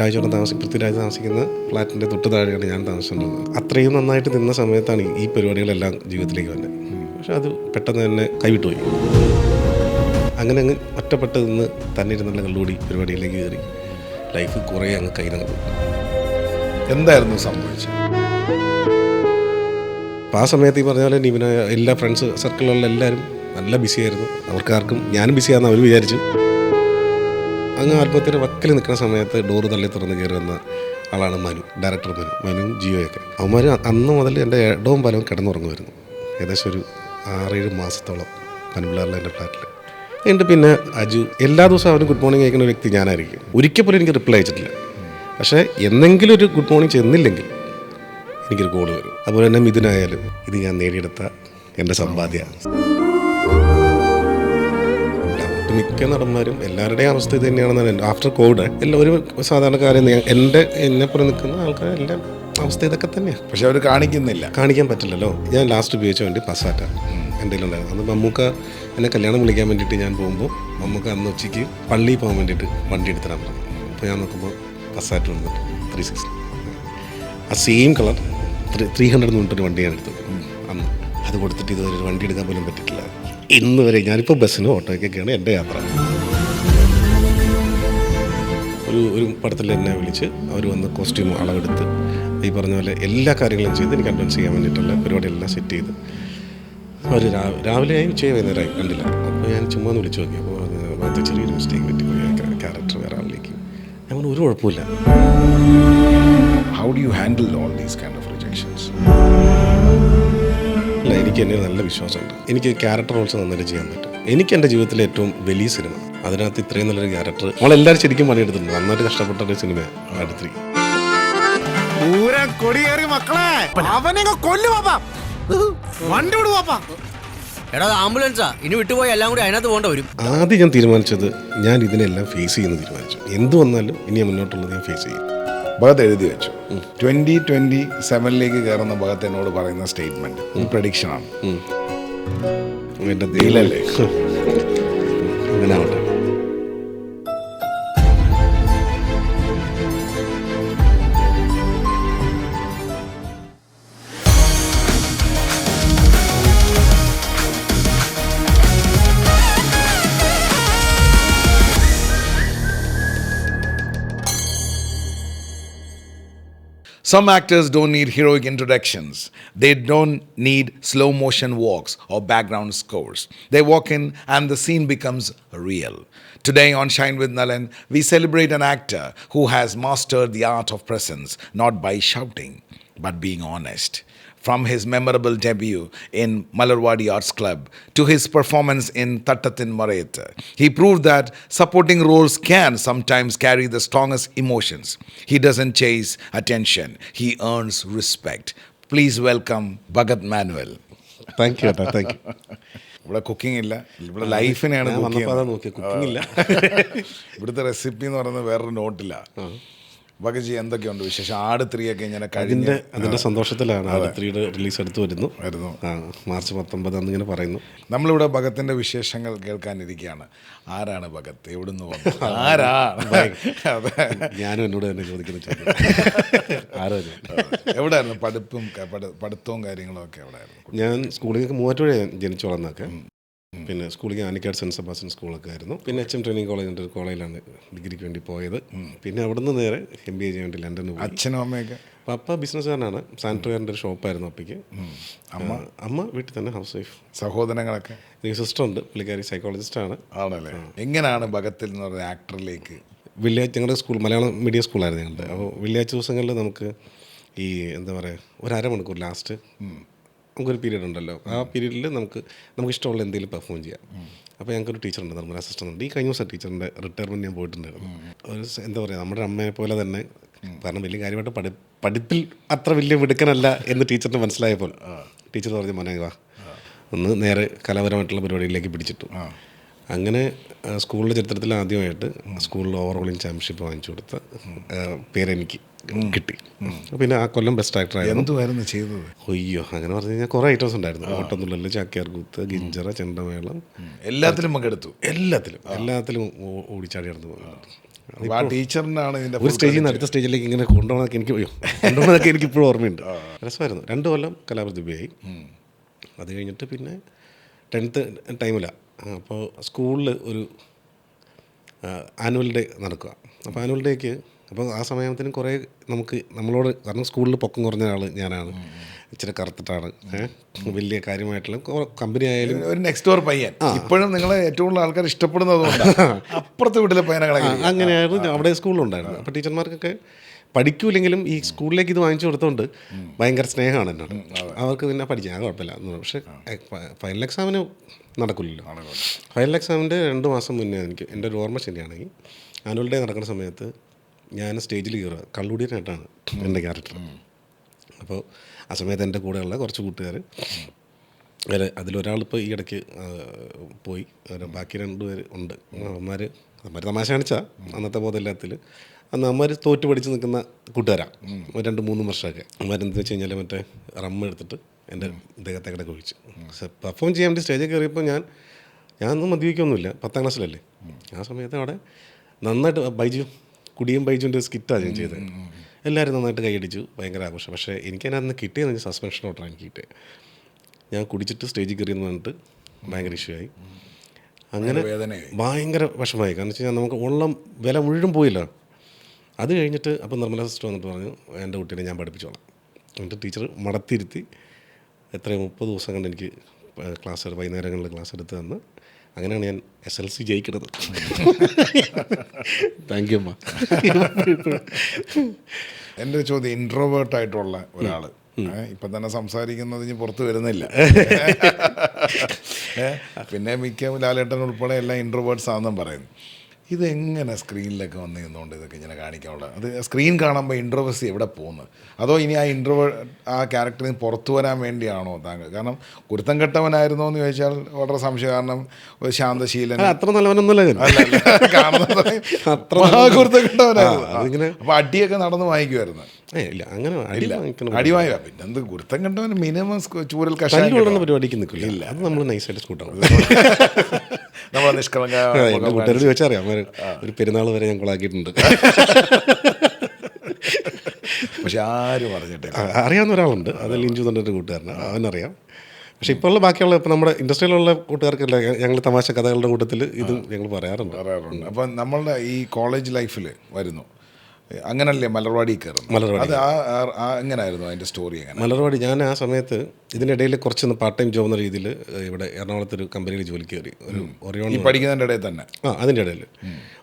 രാജേട്ടൻ പൃഥ്വിരാജ് താമസിക്കുന്ന ഫ്ലാറ്റിൻ്റെ തൊട്ട് താഴെയാണ് ഞാൻ താമസിച്ചിട്ടുള്ളത്. അത്രയും നന്നായിട്ട് നിന്ന സമയത്താണ് ഈ പരിപാടികളെല്ലാം ജീവിതത്തിലേക്ക് വന്നത്. പക്ഷെ അത് പെട്ടെന്ന് തന്നെ കൈവിട്ടുപോയി. അങ്ങനെ അങ്ങ് ഒറ്റപ്പെട്ട് നിന്ന് തന്നെ ഇരുന്നുള്ള കള്ളുകൂടി പരിപാടിയിലേക്ക് കയറി ലൈഫ് കുറേ അങ്ങ് കയ്യിലങ്ങ് പോയി. എന്തായിരുന്നു സംഭവിച്ചത്? അപ്പോൾ ആ സമയത്ത് ഈ പറഞ്ഞ പോലെ നിവിന എല്ലാ ഫ്രണ്ട്സ് സർക്കിളിലുള്ള എല്ലാവരും നല്ല ബിസിയായിരുന്നു. അവർക്കാർക്കും ഞാനും ബിസിയാണെന്ന് അവർ വിചാരിച്ചു. അങ്ങ് ആത്മഹത്യയുടെ വക്കിൽ നിൽക്കുന്ന സമയത്ത് ഡോറ് തള്ളി തുറന്ന് കയറി വന്ന ആളാണ് മനു, ഡയറക്ടർ മനുവും ജിയോയൊക്കെ. അവന്മാർ അന്ന് മുതൽ എൻ്റെ ഇടവും പലവും കിടന്നുറങ്ങുമായിരുന്നു. ഏകദേശം ഒരു 6-7 മാസത്തോളം പനമ്പിളാറിലെ എൻ്റെ ഫ്ലാറ്റിൽ. എന്നിട്ട് പിന്നെ അജു എല്ലാ ദിവസവും അവന് ഗുഡ് മോർണിംഗ് അയക്കുന്ന ഒരു വ്യക്തി ഞാനായിരിക്കും. ഒരിക്കൽ പോലും എനിക്ക് റിപ്ലൈ അയച്ചിട്ടില്ല. പക്ഷേ എന്തെങ്കിലും ഒരു ഗുഡ് മോർണിംഗ് ചെന്നില്ലെങ്കിൽ എനിക്കൊരു കോൾ വരും. അതുപോലെ തന്നെ മിഥുനായാലും ഇത് ഞാൻ നേടിയെടുത്ത എൻ്റെ സമ്പാദ്യമാണ്. മിക്ക നടന്മാരും എല്ലാവരുടെയും അവസ്ഥ ഇത് തന്നെയാണെന്നാണ്. ആഫ്റ്റർ കോവിഡ് എല്ലാവരും സാധാരണക്കാരെ എന്നെപ്പോലെ നിൽക്കുന്ന ആൾക്കാരെല്ലാം അവസ്ഥ ഇതൊക്കെ തന്നെയാണ്. പക്ഷെ അവർ കാണിക്കാൻ പറ്റില്ലല്ലോ. ഞാൻ ലാസ്റ്റ് ഉപയോഗിച്ച വണ്ടി പസാറ്റ എൻ്റെ കയ്യിലുണ്ടായിരുന്നു. അന്ന് മമ്മൂക്ക എന്നെ കല്യാണം വിളിക്കാൻ വേണ്ടിയിട്ട് ഞാൻ പോകുമ്പോൾ മമ്മൂക്ക അന്ന് ഉച്ചയ്ക്ക് പള്ളിയിൽ പോകാൻ വേണ്ടിയിട്ട് വണ്ടി എടുത്തിടാൻ പറഞ്ഞു. അപ്പോൾ ഞാൻ നോക്കുമ്പോൾ പസാറ്റ് വന്നിട്ട് 360 ആ സെയിം കളർ 300 എന്ന് പറഞ്ഞിട്ടൊരു വണ്ടി ഞാൻ എടുത്തു അന്ന്. അത് കൊടുത്തിട്ട് ഇതുവരെ ഒരു വണ്ടി എടുക്കാൻ പോലും പറ്റിയിട്ടില്ല ഇന്ന് വരെ. ഞാനിപ്പോൾ ബസ്സിനും ഓട്ടോയ്ക്കൊക്കെയാണ് എൻ്റെ യാത്ര. ഒരു പടത്തിൽ എന്നെ വിളിച്ച് അവർ വന്ന് കോസ്റ്റ്യൂം അളവെടുത്ത് ഈ പറഞ്ഞ പോലെ എല്ലാ കാര്യങ്ങളും ചെയ്ത് എനിക്ക് അഡ്വാൻസ് ചെയ്യാൻ വേണ്ടിയിട്ടുള്ള പരിപാടിയെല്ലാം സെറ്റ് ചെയ്ത് അവർ രാവിലെ ആയി വൈകുന്നേരമായി കണ്ടില്ല. അപ്പോൾ ഞാൻ ചുമ്മാ ഒന്ന് വിളിച്ചു നോക്കി. അപ്പോൾ അത് ചെറിയൊരു മിസ്റ്റേക്ക് പറ്റിപ്പോയി, ക്യാരക്ടർ വേറെ ആളിലേക്ക്. ഞാൻ ഒരു കുഴപ്പമില്ല. How do you handle all these kind of rejections? അല്ല, എനിക്ക് എന്നെ നല്ല വിശ്വാസമുണ്ട്. എനിക്ക് ക്യാരക്ടർ റോൾസ് നന്നായിട്ട് ചെയ്യാൻ പറ്റും. എനിക്ക് എൻ്റെ ജീവിതത്തിലെ ഏറ്റവും വലിയ സിനിമ, അതിനകത്ത് ഇത്രയും നല്ലൊരു ക്യാരക്ടർ നമ്മളെല്ലാവരും ശരിക്കും പണിയെടുത്തിട്ടുണ്ട്. നന്നായിട്ട് കഷ്ടപ്പെട്ട ഒരു സിനിമ അടുത്ത്. ആംബുലൻസാ ഇനി വിട്ടുപോയി എല്ലാം കൂടി അതിനകത്ത് പോകേണ്ട വരും. ആദ്യം ഞാൻ തീരുമാനിച്ചത് ഞാൻ ഇതിനെല്ലാം ഫേസ് ചെയ്യുന്ന തീരുമാനിച്ചു. എന്ത് വന്നാലും ഇനി മുന്നോട്ടുള്ളത് ഞാൻ ഫേസ് ചെയ്യും. ഭഗത് എഴുതി വെച്ചു 2027 കയറുന്ന ഭഗത് എന്നോട് പറയുന്ന സ്റ്റേറ്റ്മെന്റ് പ്രഡിക്ഷനാണ്. എൻ്റെ ദൈവമല്ലേ, അങ്ങനെ ആവട്ടെ. Some actors don't need heroic introductions. They don't need slow motion walks or background scores. They walk in and the scene becomes real. Today on Shine with Nalan, we celebrate an actor who has mastered the art of presence, not by shouting, but being honest. From his memorable debut in Malarwadi Arts Club to his performance in Tattathin Marayathu, he proved that supporting roles can sometimes carry the strongest emotions. He doesn't chase attention, he earns respect. Please welcome Bhagat Manuel. Thank you. ഇവിടെ cooking ഇല്ല, ഇവിടെ ലൈഫിനെയാണ് cooking ഇല്ല. ഇവിടുത്തെ recipe എന്ന് പറയുന്നത് വേറൊരു നോട്ടില്ല. ഭഗത്ജി എന്തൊക്കെയുണ്ട് വിശേഷം? ആട് 3 ഒക്കെ ഇങ്ങനെ അതിൻ്റെ സന്തോഷത്തിലാണ്. ആട് 3യുടെ റിലീസ് അടുത്ത് വരുന്നു. മാർച്ച് 19 എന്നിങ്ങനെ പറയുന്നു. നമ്മളിവിടെ ഭഗത്തിൻ്റെ വിശേഷങ്ങൾ കേൾക്കാനിരിക്കുകയാണ്. ആരാണ് ഭഗത്? എവിടുന്ന് വന്നു? ആരാണ്? ഞാനും എന്നോട് തന്നെ ചോദിക്കുന്ന ചോദ്യം. എവിടെയായിരുന്നു പഠിത്തവും കാര്യങ്ങളും ഒക്കെ? എവിടെയായിരുന്നു? ഞാൻ സ്കൂളിലേക്ക് മൂവാറ്റുപുഴ ജനിച്ചു വളർന്നൊക്കെ. പിന്നെ സ്കൂളിൽ ആനിക്കാട് സെൻറ്റ് സെബാസ്റ്റ്യൻ സ്കൂളൊക്കെ ആയിരുന്നു. പിന്നെ HM ട്രെയിനിങ് കോളേജിൻ്റെ ഒരു കോളേജിലാണ് ഡിഗ്രിക്ക് വേണ്ടി പോയത്. പിന്നെ അവിടെ നിന്ന് നേരെ MBA ചെയ്യാൻ വേണ്ടി ലണ്ടനിൽ പോയി. അച്ഛനും അമ്മയൊക്കെ? പപ്പ ബിസിനസ്സുകാരനാണ്. സാനിറ്ററിൻ്റെ ഒരു ഷോപ്പായിരുന്നു അപ്പയ്ക്ക്. അമ്മ വീട്ടിൽ തന്നെ ഹൗസ് വൈഫ്. സഹോദരങ്ങളൊക്കെ? എനിക്ക് സിസ്റ്ററുണ്ട്, പുള്ളിക്കാരി സൈക്കോളജിസ്റ്റാണ്. ആണല്ലേ? എങ്ങനെയാണ് ഭഗത്തിൽ എന്ന് പറയുന്ന ആക്ടറിലേക്ക്? വെള്ളിയാഴ്ച ഞങ്ങളുടെ സ്കൂൾ മലയാളം മീഡിയം സ്കൂളായിരുന്നു ഞങ്ങളുടെ. അപ്പോൾ വെള്ളിയാഴ്ച ദിവസങ്ങളിൽ നമുക്ക് ഈ എന്താ പറയുക, ഒരു അരമണിക്കൂർ ലാസ്റ്റ് നമുക്കൊരു പീരീഡ് ഉണ്ടല്ലോ. ആ പീരീഡിൽ നമുക്ക് ഇഷ്ടമുള്ള എന്തെങ്കിലും പെർഫോം ചെയ്യാം. അപ്പോൾ ഞങ്ങൾക്കൊരു ടീച്ചറുണ്ട്, നിർമ്മല സിസ്റ്റർ ഉണ്ട്. ഈ കഴിഞ്ഞ ദിവസം ടീച്ചറിൻ്റെ റിട്ടയർമെൻറ്റ് ഞാൻ പോയിട്ടുണ്ടായിരുന്നു. ഒരു എന്താ പറയുക, നമ്മുടെ അമ്മയെ പോലെ തന്നെ, കാരണം വലിയ കാര്യമായിട്ട് പഠിപ്പിൽ അത്ര വലിയ മിടുക്കനല്ല എന്ന് ടീച്ചറിന് മനസ്സിലായപ്പോൾ ടീച്ചർ പറഞ്ഞ മോനെ വാ ഒന്ന് നേരെ കലാപരമായിട്ടുള്ള പരിപാടികളിലേക്ക് പിടിച്ചിട്ടു. അങ്ങനെ സ്കൂളിൻ്റെ ചരിത്രത്തിൽ ആദ്യമായിട്ട് സ്കൂളിൽ ഓവറോളിംഗ് ചാമ്പ്യൻഷിപ്പ് വാങ്ങിച്ചു കൊടുത്ത പേരെനിക്ക് കിട്ടി. പിന്നെ ആ കൊല്ലം ബെസ്റ്റ് ആക്ടറായിരുന്നു. എന്തുവായിരുന്നു ചെയ്തത്? അയ്യോ, അങ്ങനെ പറഞ്ഞു കഴിഞ്ഞാൽ കുറേ ഐറ്റംസ് ഉണ്ടായിരുന്നു. ഓട്ടംതുള്ളൽ, ചാക്യാർകൂത്ത്, ഗിഞ്ചറ, ചെണ്ടമേളം, എല്ലാത്തിലും പങ്കെടുത്തു. എല്ലാത്തിലും ഓടിച്ചാടി നടന്നു പോകുന്നുണ്ട്. അപ്പോൾ ആ ടീച്ചറിനാണ് ഇതിൻ്റെ ഒരു സ്റ്റേജിൽ നിന്ന് അടുത്ത സ്റ്റേജിലേക്ക് ഇങ്ങനെ കൊണ്ടുപോകുന്നതൊക്കെ എനിക്ക് ഇപ്പോഴും ഓർമ്മയുണ്ട്. രസമായിരുന്നു. 2 കൊല്ലം കലാപ്രതിഭയായി. അത് കഴിഞ്ഞിട്ട് പിന്നെ 10th ടൈമിലാണ്. അപ്പോൾ സ്കൂളിൽ ഒരു ആനുവൽ ഡേ നടക്കുക. അപ്പോൾ ആനുവൽ ഡേക്ക് അപ്പോൾ ആ സമയത്തിന് കുറേ നമ്മളോട്, കാരണം സ്കൂളിൽ പൊക്കം കുറഞ്ഞ ആൾ ഞാനാണ്, ഇച്ചിരി കറുത്തിട്ടാണ്, വലിയ കാര്യമായിട്ടുള്ള കമ്പനി ആയാലും ഒരു നെക്സ്റ്റ് ഡോർ പയ്യൻ. ഇപ്പോഴും നിങ്ങളെ ഏറ്റവും കൂടുതൽ ആൾക്കാർ ഇഷ്ടപ്പെടുന്നതുകൊണ്ട് അപ്പുറത്തെ വീട്ടിലെ പയ്യനെ അങ്ങനെയായിരുന്നു അവിടെ സ്കൂളിലുണ്ടായിരുന്നു. അപ്പോൾ ടീച്ചർമാർക്കൊക്കെ പഠിക്കൂലെങ്കിലും ഈ സ്കൂളിലേക്ക് ഇത് വാങ്ങിച്ചു കൊടുത്തോണ്ട് ഭയങ്കര സ്നേഹമാണ് എന്നോട്. അവർക്ക് പിന്നെ പഠിക്കാൻ കുഴപ്പമില്ല എന്ന് പറഞ്ഞു. പക്ഷേ ഫൈനൽ എക്സാമിന് നടക്കില്ലല്ലോ. ഫൈനൽ എക്സാമിൻ്റെ 2 മാസം മുന്നേ എൻ്റെ ഒരു ഓർമ്മ ശരിയാണെങ്കിൽ ആനുവൽ ഡേ നടക്കുന്ന സമയത്ത് ഞാൻ സ്റ്റേജിൽ കയറുക, കള്ളുടിയനായിട്ടാണ് എൻ്റെ ക്യാരക്ടർ. അപ്പോൾ ആ സമയത്ത് എൻ്റെ കൂടെയുള്ള കുറച്ച് കൂട്ടുകാർ, അതിലൊരാളിപ്പോൾ ഈ ഇടയ്ക്ക് പോയി, ബാക്കി 2 പേര് ഉണ്ട്. അവന്മാർ തമാശ കാണിച്ചാൽ അന്നത്തെ ബോധമില്ലാത്തിൽ അന്ന് അമ്മമാർ തോറ്റ് പഠിച്ച് നിൽക്കുന്ന കൂട്ടുകാരാണ്. 2-3 വർഷമൊക്കെ അവന്മാരെന്തെന്ന് വെച്ച് കഴിഞ്ഞാൽ മറ്റേ റമ്മ എടുത്തിട്ട് എൻ്റെ ദേഹത്തെ കിടക്ക് ഒഴിച്ചു. പെർഫോം ചെയ്യാൻ വേണ്ടി സ്റ്റേജിൽ കയറിയപ്പോൾ ഞാനൊന്നും മദ്യപിക്കൊന്നുമില്ല, 10ാം ക്ലാസ്സിലല്ലേ. ആ സമയത്ത് അവിടെ നന്നായിട്ട് കുടിയും ബൈജുവിൻ്റെ സ്കിറ്റാണ് ഞാൻ ചെയ്തത്. എല്ലാവരും നന്നായിട്ട് കൈയടിച്ചു, ഭയങ്കര ആഘോഷം. പക്ഷേ എനിക്കതിനകത്ത് കിട്ടിയതെന്ന് സസ്പെൻഷൻ ഓർഡറാണ് എനിക്ക് കിട്ടിയത്. ഞാൻ കുടിച്ചിട്ട് സ്റ്റേജിൽ കയറിയെന്ന് പറഞ്ഞിട്ട് ഭയങ്കര ഇഷ്യൂ ആയി. അങ്ങനെ ഭയങ്കര വിഷമമായി. കാരണം വെച്ച് കഴിഞ്ഞാൽ നമുക്ക് ഉള്ള വില മുഴുവൻ പോയില്ല. അത് കഴിഞ്ഞിട്ട് അപ്പോൾ നിർമ്മല സിസ്റ്റർ വന്നിട്ട് പറഞ്ഞു, എൻ്റെ കുട്ടീനെ ഞാൻ പഠിപ്പിച്ചോളാം. എന്നിട്ട് ടീച്ചർ മടത്തിരുത്തി 30 ദിവസം കൊണ്ട് എനിക്ക് വൈകുന്നേരങ്ങളിൽ ക്ലാസ് എടുത്ത് തന്ന് അങ്ങനെയാണ് ഞാൻ SLC ജയിക്കുന്നത്. താങ്ക് യു അമ്മ. എൻ്റെ ചോദ്യം, ഇൻട്രോവേർട്ടായിട്ടുള്ള ഒരാൾ ഇപ്പം തന്നെ സംസാരിക്കുന്നത് ഇനി പുറത്ത് വരുന്നില്ല. പിന്നെ മിക്ക ലാലേട്ടൻ ഉൾപ്പെടെ എല്ലാം ഇൻട്രോവേർട്ട്സ് ആണെന്നും പറയുന്നു. ഇതെങ്ങനെ സ്ക്രീനിലൊക്കെ വന്ന് നിന്നുകൊണ്ട് ഇതൊക്കെ ഇങ്ങനെ കാണിക്കാനുള്ളത്? അത് സ്ക്രീൻ കാണുമ്പോൾ ഇൻട്രോവേഴ്സി എവിടെ പോകുന്നത്? അതോ ഇനി ആ ക്യാരക്ടറിന് പുറത്തു വരാൻ വേണ്ടിയാണോ താങ്കൾ? കാരണം കുരുത്തം കെട്ടവനായിരുന്നോ എന്ന് ചോദിച്ചാൽ വളരെ സംശയം. കാരണം ഒരു ശാന്തശീലൻ, അത്ര നല്ലവനൊന്നുമല്ല കുരുത്തം കെട്ടവനായിരുന്നു. അപ്പോൾ അടിയൊക്കെ നടന്ന് വാങ്ങിക്കുമായിരുന്നു? ഇല്ല, അങ്ങനെ അടി വാങ്ങുക. പിന്നെ എന്ത് കുരുത്തം കെട്ടവന് മിനിമം ചൂരൽ കഷായം പരിപാടിക്ക് നിൽക്കില്ല. അത് നമ്മൾ നൈസായിട്ട് സ്കൂട്ടാവും. നമ്മളെ നിഷ്കളങ്ക കൂട്ടുകാരോട് ചോദിച്ചറിയാം, ഒരു പെരുന്നാൾ വരെ ഞാൻ കൊളാക്കിയിട്ടുണ്ട്. പക്ഷെ ആരും പറഞ്ഞിട്ടില്ല. അറിയാവുന്ന ഒരാളുണ്ട്, അത് ലിഞ്ചു തൻ്റെ കൂട്ടുകാരനാണ്, അവനറിയാം. പക്ഷെ ഇപ്പോൾ ഉള്ള ബാക്കിയുള്ള ഇപ്പോൾ നമ്മുടെ ഇൻഡസ്ട്രിയിലുള്ള കൂട്ടുകാർക്കല്ല, ഞങ്ങൾ തമാശ കഥകളുടെ കൂട്ടത്തിൽ ഇത് ഞങ്ങൾ പറയാറുണ്ട്. അപ്പം നമ്മളുടെ ഈ കോളേജ് ലൈഫിൽ വരുന്നു, അങ്ങനല്ലേ മലർവാടി കയറുന്നു? അത് എങ്ങനെയായിരുന്നു അതിൻ്റെ സ്റ്റോറി? എങ്ങനെ മലർവാടി, ഞാൻ ആ സമയത്ത് ഇതിനിടയിൽ കുറച്ചൊന്ന് പാർട്ട് ടൈം ജോബ് എന്ന രീതിയിൽ ഇവിടെ എറണാകുളത്തൊരു കമ്പനിയിൽ ജോലി കയറി. ഒരു ഒറിയോൺ, ഈ പഠിക്കുന്നതിൻ്റെ ഇടയിൽ തന്നെ. അതിൻ്റെ ഇടയിൽ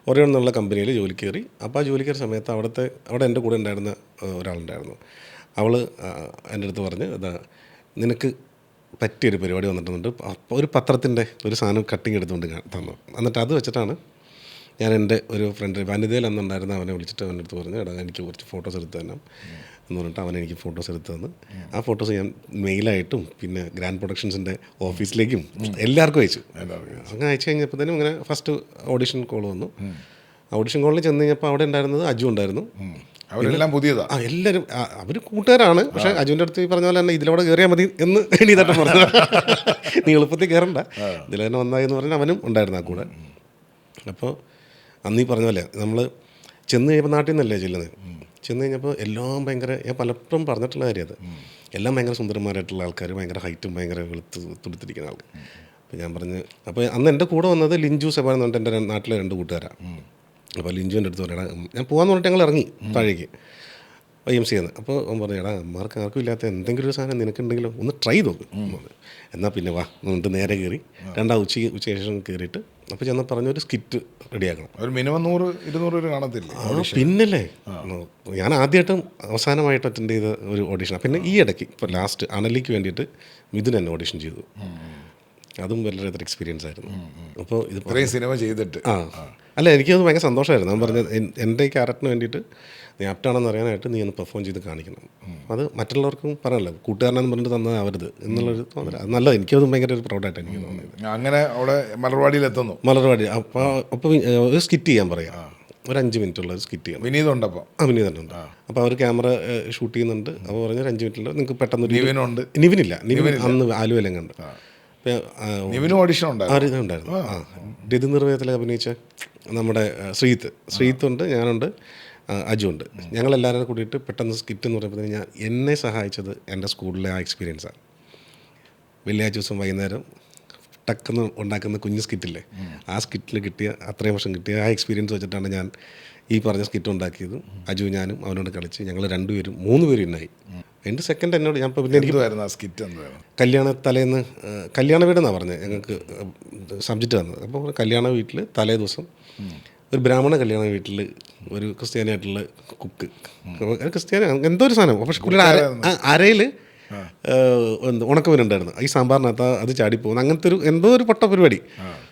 ഒറിയോൺ എന്നുള്ള കമ്പനിയിൽ ജോലി കയറി. അപ്പോൾ ആ ജോലി കയറിയ സമയത്ത് അവിടെ എൻ്റെ കൂടെ ഉണ്ടായിരുന്ന ഒരാളുണ്ടായിരുന്നു. അവൾ എൻ്റെ അടുത്ത് പറഞ്ഞ്, നിനക്ക് പറ്റിയൊരു പരിപാടി വന്നിട്ടുണ്ട്. അപ്പോൾ ഒരു പത്രത്തിൻ്റെ ഒരു സാധനം കട്ടിങ് എടുത്തുകൊണ്ട് തന്നു. എന്നിട്ട് അത് വെച്ചിട്ടാണ് ഞാൻ എൻ്റെ ഒരു ഫ്രണ്ട് വനിതയിൽ അന്നുണ്ടായിരുന്ന അവനെ വിളിച്ചിട്ട് അവൻ്റെ അടുത്ത് പറഞ്ഞു, എനിക്ക് കുറച്ച് ഫോട്ടോസ് എടുത്ത് തന്നെ എന്ന് പറഞ്ഞിട്ട് അവനെനിക്ക് ഫോട്ടോസ് എടുത്ത് തന്നു. ആ ഫോട്ടോസ് ഞാൻ മെയിലായിട്ടും പിന്നെ ഗ്രാൻഡ് പ്രൊഡക്ഷൻസിൻ്റെ ഓഫീസിലേക്കും എല്ലാവർക്കും അയച്ചു. അങ്ങനെ അയച്ചു കഴിഞ്ഞപ്പോഴത്തേനും ഇങ്ങനെ ഫസ്റ്റ് ഓഡിഷൻ കോൾ വന്നു. ഓഡിഷൻ കോളിൽ ചെന്ന് കഴിഞ്ഞപ്പോൾ അവിടെ ഉണ്ടായിരുന്നത് അജു ഉണ്ടായിരുന്നു. അവരെല്ലാം പുതിയതാണ്. എല്ലാവരും അവർ കൂട്ടുകാരാണ്. പക്ഷേ അജുവിൻ്റെ അടുത്ത് ഈ പറഞ്ഞ പോലെ തന്നെ ഇതിലൂടെ കയറിയാൽ മതി എന്ന് എണീതട്ടം പറഞ്ഞു. നീ എളുപ്പത്തിൽ കയറണ്ട, ഇതിൽ തന്നെ വന്നായി എന്ന് പറഞ്ഞാൽ അവനും ഉണ്ടായിരുന്നു ആ കൂടെ. അപ്പോൾ അന്ന് ഈ പറഞ്ഞ പോലെ നമ്മൾ ചെന്ന് കഴിയുമ്പോൾ നാട്ടിൽ നിന്നല്ലേ ചെല്ലുന്നത്. ചെന്ന് കഴിഞ്ഞപ്പോൾ എല്ലാം ഭയങ്കര, ഞാൻ പലപ്പോഴും പറഞ്ഞിട്ടുള്ള കാര്യം അത്, എല്ലാം ഭയങ്കര സുന്ദരന്മാരായിട്ടുള്ള ആൾക്കാർ, ഭയങ്കര ഹൈറ്റും ഭയങ്കര വെളുത്ത് തുടുത്തിരിക്കുന്ന ആൾക്കാർ. അപ്പോൾ ഞാൻ പറഞ്ഞ്, അപ്പോൾ അന്ന് എൻ്റെ കൂടെ വന്നത് ലിഞ്ചു സെബാൻ എന്ന് പറഞ്ഞിട്ട് എൻ്റെ നാട്ടിലെ 2 കൂട്ടുകാരാണ്. അപ്പോൾ ലിഞ്ചുവിൻ്റെ അടുത്ത് പറയടാ, ഞാൻ പോകാമെന്ന് പറഞ്ഞിട്ട് ഞങ്ങൾ ഇറങ്ങി താഴേക്ക് IMC എന്ന്. അപ്പോൾ അവൻ പറഞ്ഞു, എടാ അമ്മമാർക്ക് ആർക്കും ഇല്ലാത്ത എന്തെങ്കിലും ഒരു സാധനം നിനക്കുണ്ടെങ്കിലും ഒന്ന് ട്രൈ നോക്ക്. എന്നാൽ പിന്നെ വാ എന്നിട്ട് നേരെ കയറി ഉച്ചയ്ക്ക് ശേഷം കയറിയിട്ട് അപ്പോൾ ചെന്ന് പറഞ്ഞൊരു സ്കിറ്റ് റെഡിയാക്കണം. ഒരു മിനിമം 100-200 കാണത്തില്ല. പിന്നല്ലേ, ഞാൻ ആദ്യമായിട്ടും അവസാനമായിട്ട് അറ്റൻഡ് ചെയ്ത ഒരു ഓഡീഷനാണ്. പിന്നെ ഈ ഇടയ്ക്ക് ഇപ്പോൾ ലാസ്റ്റ് അണലിക്ക് വേണ്ടിയിട്ട് മിഥുൻ എന്നെ ഓഡീഷൻ ചെയ്തു. അതും വളരെ എക്സ്പീരിയൻസ് ആയിരുന്നു. അപ്പോൾ ഇത് ഇത്രയും സിനിമ ചെയ്തിട്ട് അല്ല, എനിക്കത് ഭയങ്കര സന്തോഷമായിരുന്നു. ഞാൻ പറഞ്ഞത് എൻ്റെ ഈ ക്യാരക്ടറിന് വേണ്ടിയിട്ട് നീ ആപ്റ്റാണെന്ന് അറിയാനായിട്ട് നീ ഒന്ന് പെർഫോം ചെയ്ത് കാണിക്കണം. അത് മറ്റുള്ളവർക്കും പറയല്ലോ, കൂട്ടുകാരനെന്ന് പറഞ്ഞിട്ട് തന്നത് അവരുത് എന്നുള്ളൊരു തോന്നല. അത് നല്ലത്, എനിക്കത് ഭയങ്കര ഒരു പ്രൗഡായിട്ട് എനിക്ക് തോന്നിയത്. അങ്ങനെ അവിടെ മലർവാടിയിലെത്തുന്നു. മലർവാടി അപ്പോൾ ഒരു സ്കിറ്റ് ചെയ്യാൻ പറയാം, ഒരു 5 മിനിറ്റുള്ള സ്കിറ്റ് ചെയ്യണം. വിനീതുണ്ടപ്പോൾ? വിനീതുണ്ട്. അപ്പോൾ അവർ ക്യാമറ ഷൂട്ട് ചെയ്യുന്നുണ്ട്. അപ്പോൾ പറഞ്ഞ 5 മിനിറ്റിൽ നിങ്ങൾക്ക് പെട്ടെന്ന് നിവിനുണ്ട്. നിവിൻ അന്ന് ആലുവയിലും കണ്ട് നിവിനും ഓഡിഷൻ ഉണ്ടായിരുന്നു. രതി നിർവഹത്തിലൊക്കെ അഭിനയിച്ച നമ്മുടെ ശ്രീത്തുണ്ട്, ഞാനുണ്ട്, അജുണ്ട്. ഞങ്ങളെല്ലാവരും കൂടിയിട്ട് പെട്ടെന്ന് സ്കിറ്റ് എന്ന് പറയുമ്പോൾ എന്നെ സഹായിച്ചത് എൻ്റെ സ്കൂളിലെ ആ എക്സ്പീരിയൻസാണ്. വെള്ളിയാഴ്ച ദിവസം വൈകുന്നേരം ടക്കെന്ന് ഉണ്ടാക്കുന്ന കുഞ്ഞ് സ്കിറ്റില്ലേ, ആ സ്കിറ്റിൽ കിട്ടിയ അത്രയും വർഷം കിട്ടിയ ആ എക്സ്പീരിയൻസ് വെച്ചിട്ടാണ് ഞാൻ ഈ പറഞ്ഞ സ്കിറ്റ് ഉണ്ടാക്കിയതും. അജു ഞാനും അവനോട് കളിച്ച് ഞങ്ങൾ 3 പേരും ഇന്നായി. എൻ്റെ സെക്കൻഡ് എന്നോട് ഞാൻ പിന്നെ എനിക്ക് കല്യാണ തലേന്ന് കല്യാണ വീടെന്നാണ് പറഞ്ഞത് ഞങ്ങൾക്ക് സബ്ജക്റ്റ് തന്നത്. അപ്പോൾ കല്യാണ വീട്ടിൽ തലേ ദിവസം ഒരു ബ്രാഹ്മണ കല്യാണ വീട്ടിൽ ഒരു ക്രിസ്ത്യാനിയായിട്ടുള്ള കുക്ക്, ക്രിസ്ത്യാനി എന്തോ ഒരു സാധനം, പക്ഷെ പുള്ളിയുടെ അരയിൽ ഉണക്കമീനുണ്ടായിരുന്നു. ഈ സാമ്പാറിനകത്ത് അത് ചാടിപ്പോകുന്നു, അങ്ങനത്തെ എന്തോ ഒരു പൊട്ട പരിപാടി.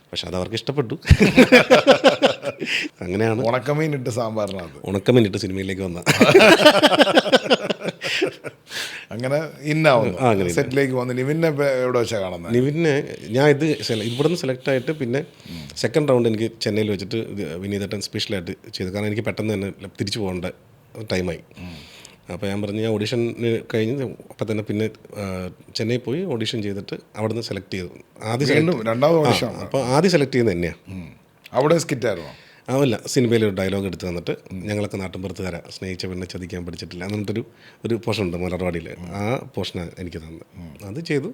പക്ഷെ അത് അവർക്ക് ഇഷ്ടപ്പെട്ടു. അങ്ങനെയാണ് ഉണക്കമീനിട്ട് സിനിമയിലേക്ക് വന്ന അങ്ങനെ സെറ്റിലേക്ക് വന്നു. നിവിനെ എവിടെ വെച്ചാൽ കാണുന്നത്? നിവിനെ ഞാൻ ഇവിടുന്ന് സെലക്ട് ആയിട്ട് പിന്നെ സെക്കൻഡ് റൗണ്ട് എനിക്ക് ചെന്നൈയിൽ വെച്ചിട്ട് വിനീതേട്ടൻ സ്പെഷ്യലായിട്ട് ചെയ്തു. കാരണം എനിക്ക് പെട്ടെന്ന് തന്നെ തിരിച്ചു പോകേണ്ട ടൈമായി. അപ്പോൾ ഞാൻ പറഞ്ഞു ഞാൻ ഓഡിഷന് കഴിഞ്ഞ് അപ്പം തന്നെ പിന്നെ ചെന്നൈ പോയി ഓഡിഷൻ ചെയ്തിട്ട് അവിടെ നിന്ന് സെലക്ട് ചെയ്തു. അപ്പോൾ ആദ്യം സെലക്ട് ചെയ്യുന്നത് തന്നെയാണ്. അവിടെ സ്കിറ്റായിരുന്നോ? അതല്ല, സിനിമയിൽ ഒരു ഡയലോഗ് എടുത്ത് തന്നിട്ട് ഞങ്ങളൊക്കെ നാട്ടിൻപുറത്തുകാരാ, സ്നേഹിച്ച പെണ്ണെ ചതിക്കാൻ പഠിച്ചിട്ടില്ല അങ്ങനത്തെ പോർഷൻ ഉണ്ട് മലർവാടിയിൽ. ആ പോർഷനാണ് എനിക്ക് തന്നത്. അത് ചെയ്തു.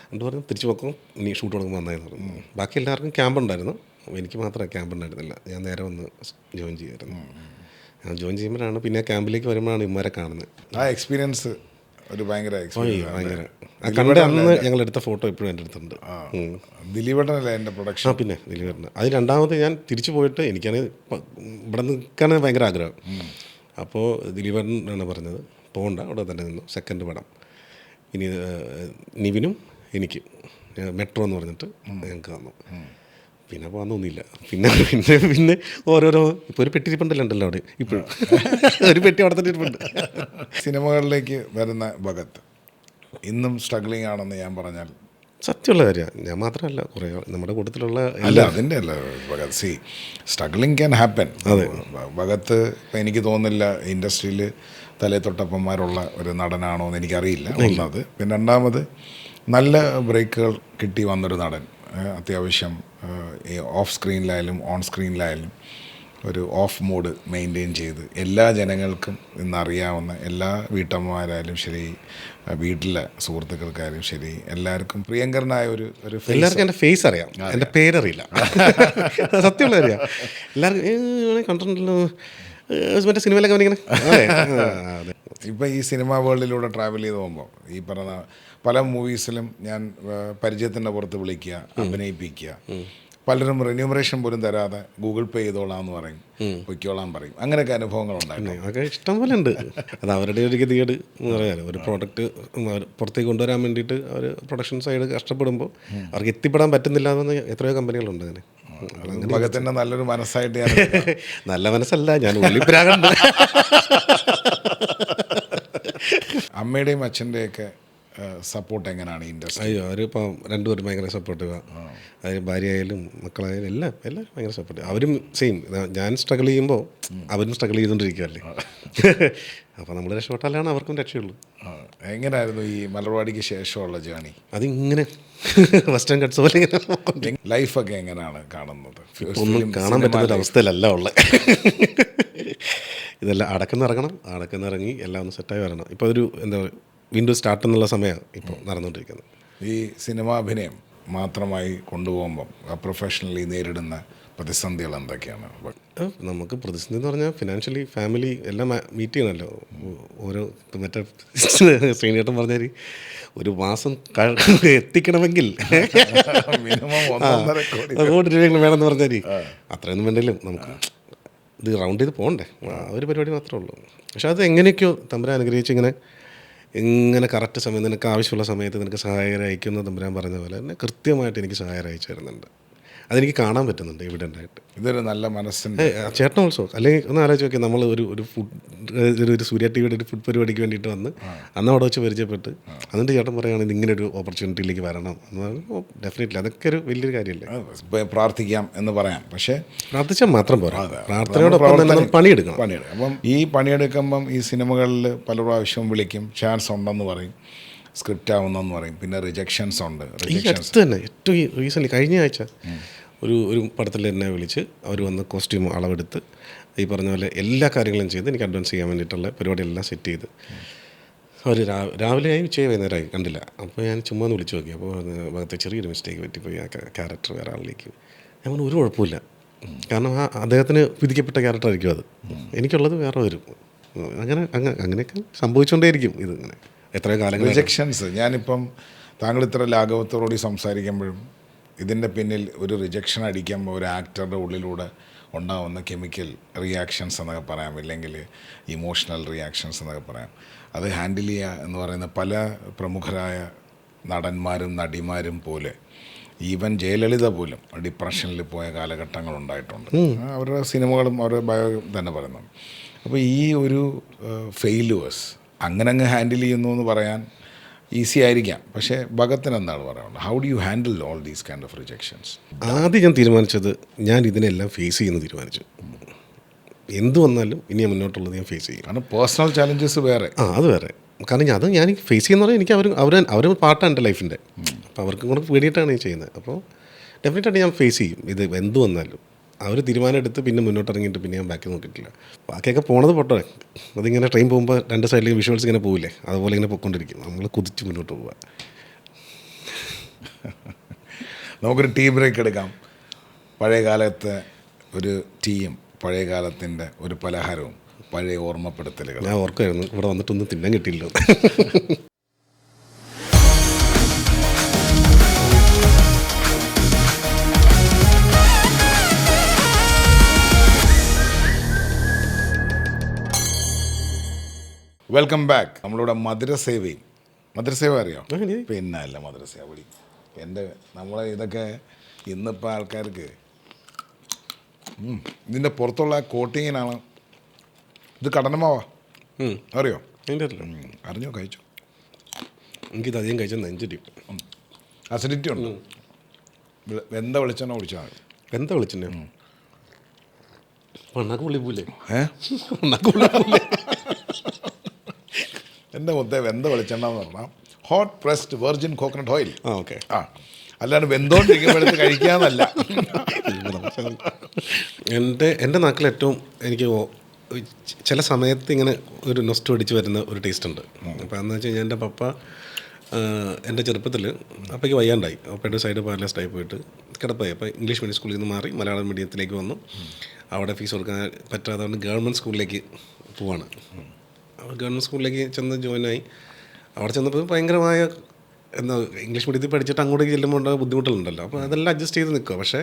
എന്നിട്ട് പറഞ്ഞു തിരിച്ചു പോക്കും, ഇനി ഷൂട്ട് തുടങ്ങുമ്പോൾ നന്നായെന്ന് പറഞ്ഞു. ബാക്കി എല്ലാവർക്കും ക്യാമ്പ് ഉണ്ടായിരുന്നു, എനിക്ക് മാത്രമേ ക്യാമ്പ് ഉണ്ടായിരുന്നില്ല. ഞാൻ നേരെ വന്ന് ജോയിൻ ചെയ്യായിരുന്നു. ഞാൻ ജോയിൻ ചെയ്യുമ്പോഴാണ് പിന്നെ ക്യാമ്പിലേക്ക് വരുമ്പോഴാണ് ഇവരെ കാണുന്നത്. ആ എക്സ്പീരിയൻസ് ഒരു ഭയങ്കര കണ്ട അന്ന് ഞങ്ങൾ എടുത്ത ഫോട്ടോ ഇപ്പോഴും എൻ്റെ അടുത്തുണ്ട്. ദിലീപേട്ടനല്ലേ എൻ്റെ പ്രൊഡക്ഷൻ? പിന്നെ ദിലീപേട്ടൻ. അത് രണ്ടാമത് ഞാൻ തിരിച്ചു പോയിട്ട് എനിക്കാണെങ്കിൽ ഇവിടെ നിൽക്കാൻ ഭയങ്കര ആഗ്രഹം. അപ്പോൾ ദിലീപേട്ടനാണ് പറഞ്ഞത് പോകണ്ട, അവിടെ തന്നെ നിന്നു. സെക്കൻഡ് പടം ഇനി നിവിനും എനിക്കും മെട്രോ എന്ന് പറഞ്ഞിട്ട് ഞങ്ങൾക്ക് തന്നു. പിന്നെ പോകാൻ തോന്നിയില്ല. പിന്നെ ഓരോരോ ഇപ്പോൾ ഒരു പെട്ടിരിപ്പുണ്ടല്ലോ അവിടെ, ഇപ്പോഴും ഒരു പെട്ടി അവിടെ തന്നെ ഇരിപ്പുണ്ട്. സിനിമകളിലേക്ക് വരുന്ന ഭഗത് ഇന്നും സ്ട്രഗ്ലിംഗ് ആണെന്ന് ഞാൻ പറഞ്ഞാൽ സത്യമുള്ള കാര്യമാണ്. ഞാൻ മാത്രമല്ല, കുറേ നമ്മുടെ കൂട്ടത്തിലുള്ള അതിൻ്റെ അല്ല ഭഗത്. Struggling can happen. അതെ, ഭഗത്ത് ഇപ്പം എനിക്ക് തോന്നുന്നില്ല ഇൻഡസ്ട്രിയിൽ തലേ തൊട്ടപ്പന്മാരുള്ള ഒരു നടനാണോ എന്ന് എനിക്കറിയില്ല. ഒന്നത്. പിന്നെ രണ്ടാമത് നല്ല ബ്രേക്കുകൾ കിട്ടി വന്നൊരു നടൻ. അത്യാവശ്യം ഓഫ് സ്ക്രീനിലായാലും ഓൺ സ്ക്രീനിലായാലും ഒരു ഓഫ് മോഡ് മെയിൻറ്റെയിൻ ചെയ്ത് എല്ലാ ജനങ്ങൾക്കും ഇന്നറിയാവുന്ന എല്ലാ വീട്ടമ്മമാരായാലും ശരി, വീട്ടിലെ സുഹൃത്തുക്കൾക്കായാലും ശരി, എല്ലാവർക്കും പ്രിയങ്കരനായ ഒരു എല്ലാവർക്കും എൻ്റെ ഫേസ് അറിയാം, എൻ്റെ പേരറിയില്ല. സത്യമുള്ള അറിയാം. എല്ലാവർക്കും കണ്ടിട്ടുണ്ടല്ലോ മറ്റേ സിനിമയിലൊക്കെ ഇങ്ങനെ. ഇപ്പം ഈ സിനിമാ വേൾഡിലൂടെ ട്രാവൽ ചെയ്ത് പോകുമ്പോൾ ഈ പറഞ്ഞ പല മൂവീസിലും ഞാൻ പരിചയത്തിൻ്റെ പുറത്ത് വിളിക്കുക, അഭിനയിപ്പിക്കുക. പലരും റിന്യൂമറേഷൻ പോലും തരാതെ ഗൂഗിൾ പേ ചെയ്തോളാം എന്ന് പറയും, പൊയ്ക്കോളാൻ പറയും. അങ്ങനെയൊക്കെ അനുഭവങ്ങളുണ്ടായിരുന്നു. അതൊക്കെ ഇഷ്ടം പോലെ ഉണ്ട്. അത് അവരുടെ ഒരു ഗതികേട് എന്ന് പറയാമല്ലോ. ഒരു പ്രോഡക്റ്റ് പുറത്തേക്ക് കൊണ്ടുവരാൻ വേണ്ടിയിട്ട് അവർ പ്രൊഡക്ഷൻ സൈഡ് കഷ്ടപ്പെടുമ്പോൾ അവർക്ക് എത്തിപ്പെടാൻ പറ്റുന്നില്ല എന്ന് എത്രയോ കമ്പനികളുണ്ട്. അങ്ങനെ ഭഗത്തിൻ്റെ നല്ലൊരു മനസ്സായിട്ട് ഞാൻ നല്ല മനസ്സല്ല, ഞാൻ ഉള്ളിപ്പിരാകുണ്ട്. അമ്മയുടെയും അച്ഛൻ്റെയൊക്കെ സപ്പോർട്ട് എങ്ങനെയാണ് ഇൻഡസ്ട്രി? അയ്യോ, അവരിപ്പോൾ രണ്ടുപേരും ഭയങ്കര സപ്പോർട്ടീവാ. അതിന് ഭാര്യയായാലും മക്കളായാലും എല്ലാവരും ഭയങ്കര സപ്പോർട്ടീവ്. അവരും സെയിം, ഞാൻ സ്ട്രഗിൾ ചെയ്യുമ്പോൾ അവരും സ്ട്രഗിൾ ചെയ്തുകൊണ്ടിരിക്കുകയല്ലേ. അപ്പോൾ നമ്മൾ രക്ഷപ്പെട്ടാലാണ് അവർക്കും രക്ഷയുള്ളൂ. എങ്ങനെയായിരുന്നു ഈ മലർവാടിക്ക് ശേഷമുള്ള ജേണി? അതിങ്ങനെ വെസ്റ്റേൺ കട്ട്സ് പോലെ ഇങ്ങനെ. ലൈഫൊക്കെ എങ്ങനെയാണ് കാണുന്നത്? ഒന്നും കാണാൻ പറ്റുന്നൊരവസ്ഥയിലല്ല ഉള്ളത്. ഇതെല്ലാം അടക്കുന്നിറങ്ങി എല്ലാം ഒന്ന് സെറ്റായി വരണം. ഇപ്പോൾ ഒരു എന്താ പറയുക, വീണ്ടും സ്റ്റാർട്ട് എന്നുള്ള സമയമാണ് ഇപ്പോൾ നടന്നുകൊണ്ടിരിക്കുന്നത്. ഈ സിനിമാ അഭിനയം മാത്രമായി കൊണ്ടുപോകുമ്പം പ്രൊഫഷണലി നേരിടുന്ന പ്രതിസന്ധികൾ എന്തൊക്കെയാണ്? നമുക്ക് പ്രതിസന്ധി എന്ന് പറഞ്ഞാൽ ഫിനാൻഷ്യലി ഫാമിലി എല്ലാം മീറ്റ് ചെയ്യണമല്ലോ. ഓരോ മറ്റേ ശ്രീനേട്ടൻ പറഞ്ഞാൽ ഒരു മാസം എത്തിക്കണമെങ്കിൽ മിനിമം 1.5 കോടി രൂപയെങ്കിലും വേണമെന്ന് പറഞ്ഞാൽ അത്രയൊന്നും വേണ്ടല്ലോ. നമുക്ക് ഇത് റൗണ്ട് ചെയ്ത് പോകണ്ടേ, ഒരു പരിപാടി മാത്രമേ ഉള്ളൂ. പക്ഷെ അത് എങ്ങനെയൊക്കെയോ തമ്പുരാൻ അനുഗ്രഹിച്ച് ഇങ്ങനെ കറക്റ്റ് സമയം നിനക്ക് ആവശ്യമുള്ള സമയത്ത് നിനക്ക് സഹായം അയക്കുന്ന തമ്പുരാൻ പറഞ്ഞ പോലെ തന്നെ കൃത്യമായിട്ട് എനിക്ക് സഹായം അയച്ചു തരുന്നുണ്ട്. അതെനിക്ക് കാണാൻ പറ്റുന്നുണ്ട് എവിഡൻ്റായിട്ട്. ഇതൊരു നല്ല മനസ്സിൻ്റെ ചേട്ടൻ ഓൾസോ. അല്ലെങ്കിൽ ഒന്ന് ആലോചിച്ച് നോക്കിയാൽ നമ്മൾ ഒരു ഫുഡ് ഒരു സൂര്യ ടി വിയുടെ ഒരു ഫുഡ് പരിപാടിക്ക് വേണ്ടിയിട്ട് വന്ന് അന്ന് അവിടെ വെച്ച് പരിചയപ്പെട്ട് എന്നിട്ട് ചേട്ടൻ പറയുകയാണെങ്കിൽ ഇങ്ങനെ ഒരു ഓപ്പർച്യൂണിറ്റിയിലേക്ക് വരണം എന്ന് പറയുമ്പോൾ ഡെഫിനറ്റ്ലി അതൊക്കെ ഒരു വലിയൊരു കാര്യമല്ലേ. പ്രാർത്ഥിക്കാം എന്ന് പറയാം, പക്ഷേ പ്രാർത്ഥിച്ചാൽ മാത്രം പോരാ, പ്രാർത്ഥനയോടൊപ്പം തന്നെ പണിയെടുക്കണം. അപ്പം ഈ പണിയെടുക്കുമ്പം ഈ സിനിമകളിൽ പല പ്രാവശ്യവും വിളിക്കും, ചാൻസ് ഉണ്ടെന്ന് പറയും, സ്ക്രിപ്റ്റ് ആവുന്നെന്ന് പറയും, പിന്നെ റിജക്ഷൻസ് ഉണ്ട്. ഈ അടുത്ത് തന്നെ ഏറ്റവും റീസെൻ്റ്ലി കഴിഞ്ഞ ആഴ്ച ഒരു പടത്തിൽ എന്നെ വിളിച്ച് അവർ വന്ന് കോസ്റ്റ്യൂം അളവെടുത്ത് ഈ പറഞ്ഞ പോലെ എല്ലാ കാര്യങ്ങളും ചെയ്ത് എനിക്ക് അഡ്വാൻസ് ചെയ്യാൻ വേണ്ടിയിട്ടുള്ള പരിപാടിയെല്ലാം സെറ്റ് ചെയ്ത് അവർ രാവിലെയായി വൈകുന്നേരമായി കണ്ടില്ല. അപ്പോൾ ഞാൻ ചുമ്മാ ഒന്ന് വിളിച്ച് നോക്കി. അപ്പോൾ ഭാഗത്തെ ചെറിയൊരു മിസ്റ്റേക്ക് പറ്റിപ്പോയി. ആ ക്യാരക്ടർ വേറെ ആളിലേക്ക്. ഞാൻ പറഞ്ഞു ഒരു കുഴപ്പമില്ല, കാരണം അദ്ദേഹത്തിന് വിധിക്കപ്പെട്ട ക്യാരക്ടറായിരിക്കും അത്, എനിക്കുള്ളത് വേറെ വരും. അങ്ങനെയൊക്കെ സംഭവിച്ചുകൊണ്ടേയിരിക്കും ഇത് ഇങ്ങനെ എത്രയോ കാലങ്ങൾ. റിജക്ഷൻസ്, ഞാനിപ്പം താങ്കൾ ഇത്ര ലാഘവത്തോടുകൂടി സംസാരിക്കുമ്പോഴും ഇതിൻ്റെ പിന്നിൽ ഒരു റിജക്ഷൻ അടിക്കുമ്പോൾ ഒരു ആക്ടറുടെ ഉള്ളിലൂടെ ഉണ്ടാകുന്ന കെമിക്കൽ റിയാക്ഷൻസ് എന്നൊക്കെ പറയാം, ഇല്ലെങ്കിൽ ഇമോഷണൽ റിയാക്ഷൻസ് എന്നൊക്കെ പറയാം, അത് ഹാൻഡിൽ ചെയ്യുക എന്ന് പറയുന്ന പല പ്രമുഖരായ നടന്മാരും നടിമാരും പോലെ, ഈവൻ ജയലളിത പോലും ഡിപ്രഷനിൽ പോയ കാലഘട്ടങ്ങൾ ഉണ്ടായിട്ടുണ്ട്. അവരുടെ സിനിമകളും അവരുടെ ബയോ തന്നെ പറയുന്നത്. അപ്പോൾ ഈ ഒരു ഫെയിലുവേഴ്സ് അങ്ങനെ ഹാൻഡിൽ ചെയ്യുന്നു എന്ന് പറയാൻ ഈസി ആയിരിക്കാം, പക്ഷേ ഭഗത്തിന് എന്താണ് പറയാനുള്ളത്? How do you handle all these kind of rejections? ആദ്യം ഞാൻ തീരുമാനിച്ചത് ഞാൻ ഇതിനെല്ലാം ഫേസ് ചെയ്യുന്നു തീരുമാനിച്ചു. എന്ത് വന്നാലും ഇനി മുന്നോട്ടുള്ളത് ഞാൻ ഫേസ് ചെയ്യും. കാരണം പേഴ്സണൽ ചാലഞ്ചസ് വേറെ. അത് വേറെ, കാരണം ഞാൻ ഫേസ് ചെയ്യുന്ന പറഞ്ഞാൽ എനിക്ക് അവർ പാർട്ടാണ് എൻ്റെ ലൈഫിൻ്റെ. അപ്പോൾ അവർക്കും കൂടെ പേടിയിട്ടാണ് ഞാൻ ചെയ്യുന്നത്. അപ്പോൾ ഡെഫിനറ്റായിട്ട് ഞാൻ ഫേസ് ചെയ്യും ഇത് എന്ത് വന്നാലും. അവർ തീരുമാനം എടുത്ത് പിന്നെ മുന്നോട്ട് ഇറങ്ങിയിട്ട് പിന്നെ ഞാൻ ബാക്കി നോക്കിയിട്ടില്ല. ബാക്കിയൊക്കെ പോണത് പൊട്ടെ, അതിങ്ങനെ ട്രെയിൻ പോകുമ്പോൾ രണ്ട് സൈഡിലേക്ക് വിഷ്വൽസ് ഇങ്ങനെ പോവില്ലേ, അതുപോലെ ഇങ്ങനെ പൊയ്ക്കൊണ്ടിരിക്കും. നമ്മൾ കുതിച്ച് മുന്നോട്ട് പോവുക. നമുക്കൊരു ടീ ബ്രേക്ക് എടുക്കാം. പഴയ കാലത്തെ ഒരു ടീയും പഴയ കാലത്തിൻ്റെ ഒരു പലഹാരവും പഴയ ഓർമ്മപ്പെടുത്തലുകൾ. ഞാൻ ഓർക്കുമായിരുന്നു, ഇവിടെ വന്നിട്ടൊന്നും തിന്നാൻ കിട്ടിയില്ല. Welcome back. നമ്മളിവിടെ മധുരസേവ അറിയാം? പിന്നെ അല്ല മധുരസേവ പൊടി നമ്മളെ ഇതൊക്കെ ഇന്നിപ്പോൾ ആൾക്കാർക്ക് ഇതിൻ്റെ പുറത്തുള്ള കോട്ടിങ്ങിനാണ്. ഇത് കടനമാവാ, അറിയോ? അറിഞ്ഞോ? കഴിച്ചു. എനിക്കിത് അധികം കഴിച്ചാൽ നെഞ്ചിടി, അസിഡിറ്റി ഉണ്ട്. വെന്ത വെളിച്ചെണ്ണ കുടിച്ചാൽ മതി. വെന്ത വെളിച്ചെണ്ണ മണ്ണാക്ക് പുള്ളിപ്പോലെ. എൻ്റെ മുത്തേ വെന്ത വെളിച്ചെണ്ണ എന്ന് പറഞ്ഞാൽ hot pressed virgin coconut oil. Okay. അല്ലാണ്ട് വെന്തോണ്ടിരിക്കുമ്പോഴത്ത് കഴിക്കാന്നല്ല. എൻ്റെ നാക്കിൽ ഏറ്റവും എനിക്ക് ചില സമയത്ത് ഇങ്ങനെ ഒരു നൊസ്റ്റ് അടിച്ച് വരുന്ന ഒരു ടേസ്റ്റ് ഉണ്ട്. അപ്പോൾ എന്ന് വെച്ച് കഴിഞ്ഞാൽ എൻ്റെ പപ്പ എൻ്റെ ചെറുപ്പത്തിൽ അപ്പയ്ക്ക് വയ്യാണ്ടായി. അപ്പയുടെ സൈഡ് പാരലൈസ്ഡായി പോയിട്ട് കിടപ്പായി. അപ്പോൾ ഇംഗ്ലീഷ് മീഡിയം സ്കൂളിൽ നിന്ന് മാറി മലയാളം മീഡിയത്തിലേക്ക് വന്നു. അവിടെ ഫീസ് കൊടുക്കാൻ പറ്റാതെ കൊണ്ട് ഗവൺമെൻറ് സ്കൂളിലേക്ക് പോവാണ്. ഗവൺമെൻറ് സ്കൂളിലേക്ക് ചെന്ന് ജോയിനായി. അവിടെ ചെന്നപ്പോൾ ഭയങ്കരമായ ഇംഗ്ലീഷ് മീഡിയത്തിൽ പഠിച്ചിട്ട് അങ്ങോട്ടേക്ക് ചെല്ലുമ്പോൾ ഉണ്ടാകുന്ന ബുദ്ധിമുട്ടുകളുണ്ടല്ലോ. അപ്പോൾ അതെല്ലാം അഡ്ജസ്റ്റ് ചെയ്ത് നിൽക്കുക. പക്ഷേ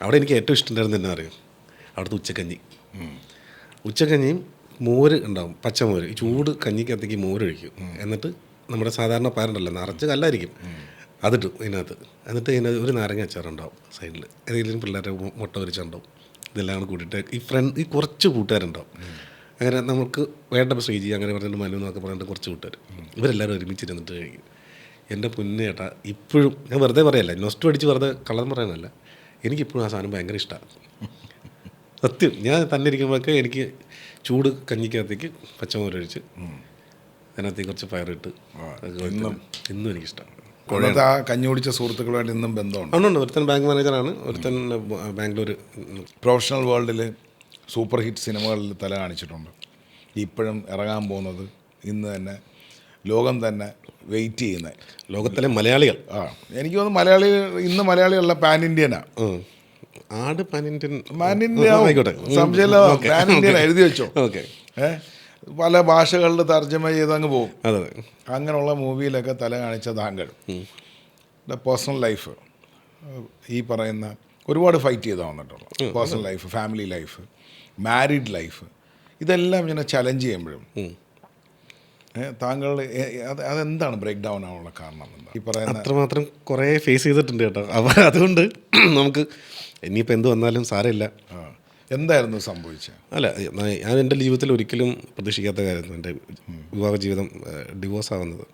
അവിടെ എനിക്ക് ഏറ്റവും ഇഷ്ടമുണ്ടായിരുന്നു എന്നാ അറിയും, അവിടുത്തെ ഉച്ചക്കഞ്ഞിയും മോര് ഉണ്ടാവും, പച്ചമോര്. ചൂട് കഞ്ഞിക്കകത്തേക്ക് മോരൊഴിക്കും. എന്നിട്ട് നമ്മുടെ സാധാരണ പാരുണ്ടല്ലോ, നിറച്ച് കല്ലായിരിക്കും, അതിട്ടു ഇതിനകത്ത്. എന്നിട്ട് ഇതിനകത്ത് ഒരു നാരങ്ങ അച്ചാറുണ്ടാവും സൈഡിൽ, ഏതെങ്കിലും പിള്ളേരെ മുട്ട പൊരിച്ചുണ്ടാവും. ഇതെല്ലാം കൂട്ടിയിട്ട് ഈ കുറച്ച് കൂട്ടുകാരുണ്ടാവും. അങ്ങനെ നമുക്ക് വേണ്ട ശ്രീജി അങ്ങനെ പറഞ്ഞിട്ട് മനു എന്നൊക്കെ പറഞ്ഞിട്ട് കുറച്ച് കൂട്ടുകാർ, ഇവരെല്ലാവരും ഒരുമിച്ചിരുന്നിട്ട് കഴിക്കും. എൻ്റെ പൊന്നു ചേട്ടാ, ഇപ്പോഴും ഞാൻ വെറുതെ പറയല്ല, നൊസ്റ്റ് അടിച്ച് വെറുതെ കള്ളം പറയാനല്ല, എനിക്കിപ്പോഴും ആ സാധനം ഭയങ്കര ഇഷ്ടമാണ്. സത്യം, ഞാൻ തന്നെ ഇരിക്കുമ്പോഴൊക്കെ എനിക്ക് ചൂട് കഞ്ഞിക്കകത്തേക്ക് പച്ചമോരൊഴിച്ച് അതിനകത്തേക്ക് കുറച്ച് പയറിട്ട് ഇന്നും എനിക്കിഷ്ടമാണ്. കഞ്ഞി കുടിച്ച സുഹൃത്തുക്കളുമായിട്ട് ഇന്നും ബന്ധമുണ്ട്? ഉണ്ട്. ഒരുത്തൻ ബാങ്ക് മാനേജറാണ്, ഒരുത്തൻ ബാംഗ്ലൂർ. പ്രൊഫഷണൽ വേൾഡിൽ സൂപ്പർ ഹിറ്റ് സിനിമകളിൽ തല കാണിച്ചിട്ടുണ്ട്. ഇപ്പോഴും ഇറങ്ങാൻ പോകുന്നത് ഇന്ന് തന്നെ ലോകം തന്നെ വെയിറ്റ് ചെയ്യുന്നത് ലോകത്തിലെ മലയാളികൾ. എനിക്ക് തോന്നുന്നു ഇന്ന് മലയാളികളുള്ള പാൻ ഇന്ത്യനാണ്. ആട് പാൻ ഇന്ത്യൻ സംശയമില്ല, പാൻ ഇന്ത്യൻ എഴുതി വെച്ചോ. ഓക്കെ. പല ഭാഷകളിൽ തർജ്ജമ ചെയ്തങ്ങ് പോകും. അങ്ങനെയുള്ള മൂവിയിലൊക്കെ തല കാണിച്ച താങ്കൾ പേഴ്സണൽ ലൈഫ്, ഈ പറയുന്ന ഒരുപാട് ഫൈറ്റ് ചെയ്താൽ വന്നിട്ടുള്ളൂ. Personal life, family life, married life, ഇതെല്ലാം ഇങ്ങനെ ചലഞ്ച് ചെയ്യുമ്പോഴും താങ്കൾ അതെന്താണ് ബ്രേക്ക് ഡൗൺ ആവാനുള്ള കാരണം? എന്താ ഈ പറയുന്നത്? അത്രമാത്രം കുറേ ഫേസ് ചെയ്തിട്ടുണ്ട് കേട്ടോ. അപ്പോൾ അതുകൊണ്ട് നമുക്ക് ഇനിയിപ്പോൾ എന്ത് വന്നാലും സാരമില്ല. എന്തായിരുന്നു സംഭവിച്ചത്? അല്ല, ഞാൻ എൻ്റെ ജീവിതത്തിൽ ഒരിക്കലും പ്രതീക്ഷിക്കാത്ത കാര്യമായിരുന്നു എൻ്റെ വിവാഹ ജീവിതം ഡിവോഴ്സ് ആവുന്നത്.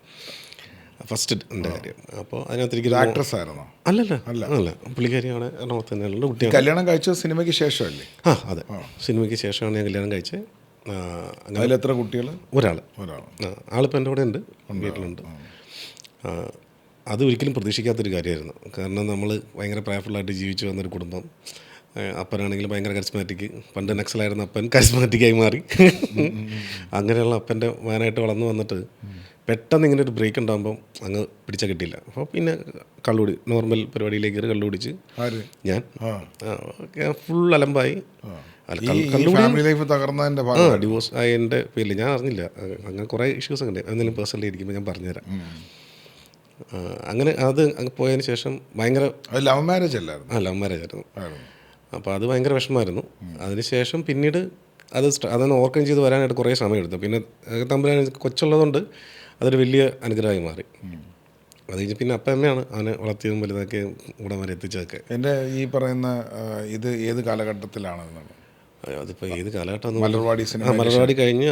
ഫസ്റ്റ് എൻ്റെ കാര്യം. അപ്പോൾ അതിനകത്ത് എനിക്ക് ആക്ട്രസ് ആയിരുന്നോ? അല്ല, പുള്ളിക്കാരിയാണ്. എറണാകുളത്ത് തന്നെയുള്ള കുട്ടിയാണ്. കല്യാണം കഴിച്ചത് സിനിമയ്ക്ക് ശേഷമല്ലേ? അതെ, സിനിമയ്ക്ക് ശേഷമാണ് ഞാൻ കല്യാണം കഴിച്ചത്. അതിലെത്ര കുട്ടികൾ? ഒരാൾ. ആളിപ്പോൾ എൻ്റെ കൂടെ ഉണ്ട്, വീട്ടിലുണ്ട്. അത് ഒരിക്കലും പ്രതീക്ഷിക്കാത്തൊരു കാര്യമായിരുന്നു. കാരണം നമ്മൾ ഭയങ്കര പ്രയർഫുള്ളായിട്ട് ജീവിച്ചു വന്നൊരു കുടുംബം. അപ്പനാണെങ്കിൽ ഭയങ്കര കരിസ്മാറ്റിക്, പണ്ട് നക്സലായിരുന്ന അപ്പൻ കരിസ്മാറ്റിക്കായി മാറി. അങ്ങനെയുള്ള അപ്പൻ്റെ മകനായിട്ട് വളർന്നു വന്നിട്ട് പെട്ടെന്ന് ഇങ്ങനെ ഒരു ബ്രേക്ക് ഉണ്ടാകുമ്പം അങ്ങ് പിടിച്ചാൽ കിട്ടിയില്ല. അപ്പോൾ പിന്നെ കള്ളുകൂടി, നോർമൽ പരിപാടിയിലേക്ക് കയറി കള്ളു കുടിച്ച് ഞാൻ ഫുൾ അലമ്പായി. ഫാമിലി ലൈഫ് തകർന്നതിന്റെ ഭാഗം ഡിവോഴ്സ് ആയി എൻ്റെ പേരിൽ ഞാൻ അറിഞ്ഞില്ല. അങ്ങനെ കുറേ ഇഷ്യൂസ് ഒക്കെ ഉണ്ട്. എന്തെങ്കിലും പേഴ്സണലി ഇരിക്കുമ്പോൾ ഞാൻ പറഞ്ഞുതരാം. അങ്ങനെ അത് പോയതിന് ശേഷം ഭയങ്കര ലവ് മാരേജ് അല്ലായിരുന്നു. ലവ് മാരേജ് ആയിരുന്നു. അപ്പോൾ അത് ഭയങ്കര വിഷമമായിരുന്നു. അതിനുശേഷം പിന്നീട് അതൊന്ന് ഓർക്കം ചെയ്ത് വരാനായിട്ട് കുറേ സമയമെടുത്തു. പിന്നെ തമ്പുരാൻ കൊച്ചുള്ളതുകൊണ്ട് അതൊരു വലിയ അനുഗ്രഹമായി മാറി. അത് കഴിഞ്ഞ് പിന്നെ അമ്മയാണ് അവനെ വളർത്തിയതും വലുതാക്കിയും ഇവിടെ വരെ എത്തിച്ചതൊക്കെ. എൻ്റെ ഈ പറയുന്ന ഇത് ഏത് കാലഘട്ടത്തിലാണ്? അതിപ്പോൾ ഏത് കാലഘട്ടം? മലർവാടി സിനിമ. മലർവാടി കഴിഞ്ഞ്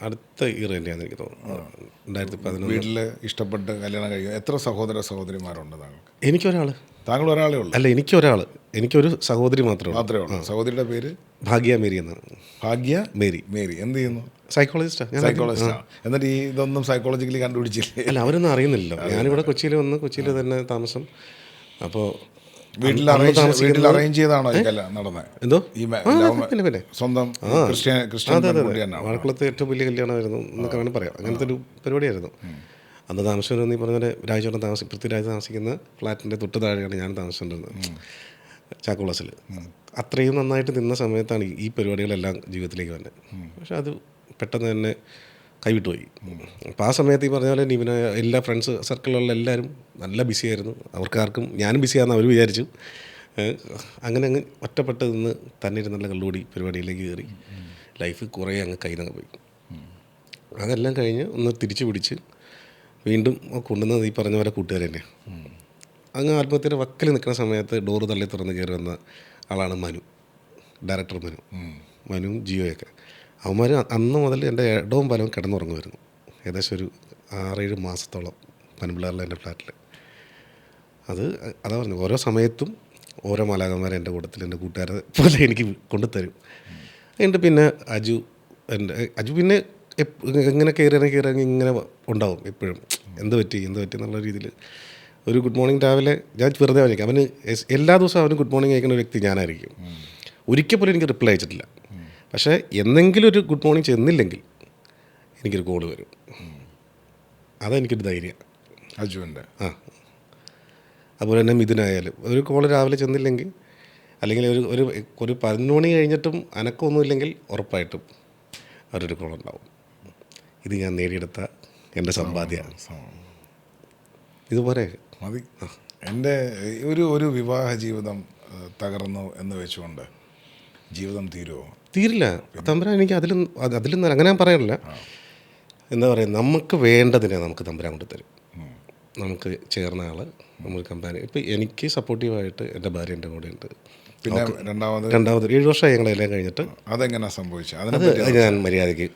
അടുത്ത ഇയർ തന്നെയാണെന്ന് എനിക്ക് തോന്നുന്നു, 2011. വീട്ടിൽ ഇഷ്ടപ്പെട്ട് കല്യാണം കഴിയും. എത്ര സഹോദര സഹോദരിമാരുണ്ട് താങ്കൾക്ക്? എനിക്കൊരാൾ. താങ്കൾ ഒരാളേ ഉള്ളൂ? അല്ല, എനിക്കൊരു സഹോദരി മാത്രമേ ഉള്ളൂ. സഹോദരിയുടെ പേര് ഭാഗ്യ മേരി എന്നാണ്. ഭാഗ്യ മേരി. എന്ത് ചെയ്യുന്നു? സൈക്കോളജിസ്റ്റാണ്. എന്നിട്ട് ഇതൊന്നും സൈക്കോളജിക്കലി കണ്ടുപിടിച്ചില്ലേ? അല്ല, അവരൊന്നും അറിയുന്നില്ലല്ലോ. ഞാനിവിടെ കൊച്ചിയിൽ തന്നെ താമസം. അപ്പോൾ വീട്ടിൽ അറേഞ്ച് ചെയ്താണോ നടന്നത്? എന്തോ പിന്നെ സ്വന്തം ക്രിസ്ത്യൻ വാഴക്കുളത്ത് ഏറ്റവും വലിയ കല്യാണമായിരുന്നു എന്നൊക്കെ വേണമെങ്കിൽ പറയാം. അങ്ങനത്തെ ഒരു പരിപാടിയായിരുന്നു. അന്ന് താമസിച്ചത് നീ പറഞ്ഞ പോലെ രാജേട്ടൻ പൃഥ്വിരാജ് താമസിക്കുന്ന ഫ്ലാറ്റിൻ്റെ തൊട്ട് താഴെയാണ് ഞാൻ താമസിച്ചിട്ടുള്ളത്, ചാക്കോളസിൽ. അത്രയും നന്നായിട്ട് നിന്ന സമയത്താണ് ഈ പരിപാടികളെല്ലാം ജീവിതത്തിലേക്ക് വന്നത്. പക്ഷെ അത് പെട്ടെന്ന് തന്നെ കൈവിട്ടുപോയി. അപ്പോൾ ആ സമയത്ത് ഈ പറഞ്ഞ പോലെ നിവിന എല്ലാ ഫ്രണ്ട്സ് സർക്കിളിലുള്ള എല്ലാവരും നല്ല ബിസിയായിരുന്നു. അവർക്കാർക്കും ഞാനും ബിസിയാണെന്ന് അവർ വിചാരിച്ചു. അങ്ങനെ അങ്ങ് ഒറ്റപ്പെട്ട് നിന്ന് തന്നെ ഇരുന്നുള്ള കള്ളുകൂടി പരിപാടിയിലേക്ക് കയറി ലൈഫ് കുറേ അങ്ങ് കയ്യിലങ്ങ് പോയി. അതെല്ലാം കഴിഞ്ഞ് ഒന്ന് തിരിച്ചു പിടിച്ച് വീണ്ടും കൊണ്ടുവന്നത് ഈ പറഞ്ഞ പോലെ കൂട്ടുകാർ തന്നെയാണ്. അങ്ങ് ആത്മഹത്യയുടെ വക്കിൽ നിൽക്കുന്ന സമയത്ത് ഡോറ് തള്ളി തുറന്ന് കയറി വന്ന ആളാണ് ഡയറക്ടർ മനുവും ജിയോയൊക്കെ. അവന്മാർ അന്ന് മുതൽ എൻ്റെ ഇടവും പലവും കിടന്നുറങ്ങുമായിരുന്നു. ഏകദേശം ഒരു 6-7 മാസത്തോളം പനമ്പിള്ളാറിലെ എൻ്റെ ഫ്ലാറ്റിൽ. അതാ പറഞ്ഞു, ഓരോ സമയത്തും ഓരോ മാലാഖന്മാരെ എൻ്റെ കൂട്ടത്തിൽ എൻ്റെ കൂട്ടുകാരെ പോലെ എനിക്ക് കൊണ്ടുതരും. എന്നിട്ട് പിന്നെ അജു പിന്നെ എങ്ങനെ കയറി ഇങ്ങനെ ഉണ്ടാവും എപ്പോഴും. എന്ത് പറ്റി എന്നുള്ള രീതിയിൽ ഒരു ഗുഡ് മോർണിംഗ് രാവിലെ ഞാൻ വെറുതെ വായിക്കാം. അവന് എല്ലാ ദിവസവും അവന് ഗുഡ് മോർണിംഗ് അയക്കുന്ന ഒരു വ്യക്തി ഞാനായിരിക്കും. ഒരിക്കൽ പോലും എനിക്ക് റിപ്ലൈ അയച്ചിട്ടില്ല. പക്ഷേ എന്തെങ്കിലും ഒരു ഗുഡ് മോർണിംഗ് ചെന്നില്ലെങ്കിൽ എനിക്കൊരു കോൾ വരും. അതെനിക്കൊരു ധൈര്യം. അജുവിൻ്റെ അതുപോലെ തന്നെ മിഥുനായാലും ഒരു കോൾ രാവിലെ ചെന്നില്ലെങ്കിൽ, അല്ലെങ്കിൽ ഒരു 11 മണി കഴിഞ്ഞിട്ടും അനക്കമൊന്നുമില്ലെങ്കിൽ ഉറപ്പായിട്ടും അവരൊരു കോൾ ഉണ്ടാവും. ഇത് ഞാൻ നേടിയെടുത്ത എൻ്റെ സമ്പാദ്യമാണ്. ഇതുപോലെ മതി. എൻ്റെ ഒരു വിവാഹ ജീവിതം തകർന്നു എന്ന് വെച്ചുകൊണ്ട് ജീവിതം തീരില്ല. തമ്പുരാൻ എനിക്ക് അതിലും അങ്ങനെ ഞാൻ പറയാനില്ല. എന്താ പറയുക, നമുക്ക് വേണ്ടതിനെ നമുക്ക് തമ്പുരാൻ കൊണ്ട് തരും. നമുക്ക് ചേർന്ന ആൾ, നമ്മൾ കമ്പാനി. ഇപ്പം എനിക്ക് സപ്പോർട്ടീവായിട്ട് എൻ്റെ ഭാര്യ എൻ്റെ കൂടെ ഉണ്ട്. പിന്നെ രണ്ടാമത് 7 വർഷമായി ഞങ്ങളെല്ലാം കഴിഞ്ഞിട്ട്. അതെങ്ങനെ സംഭവിച്ചു? അത് ഞാൻ മര്യാദയ്ക്ക്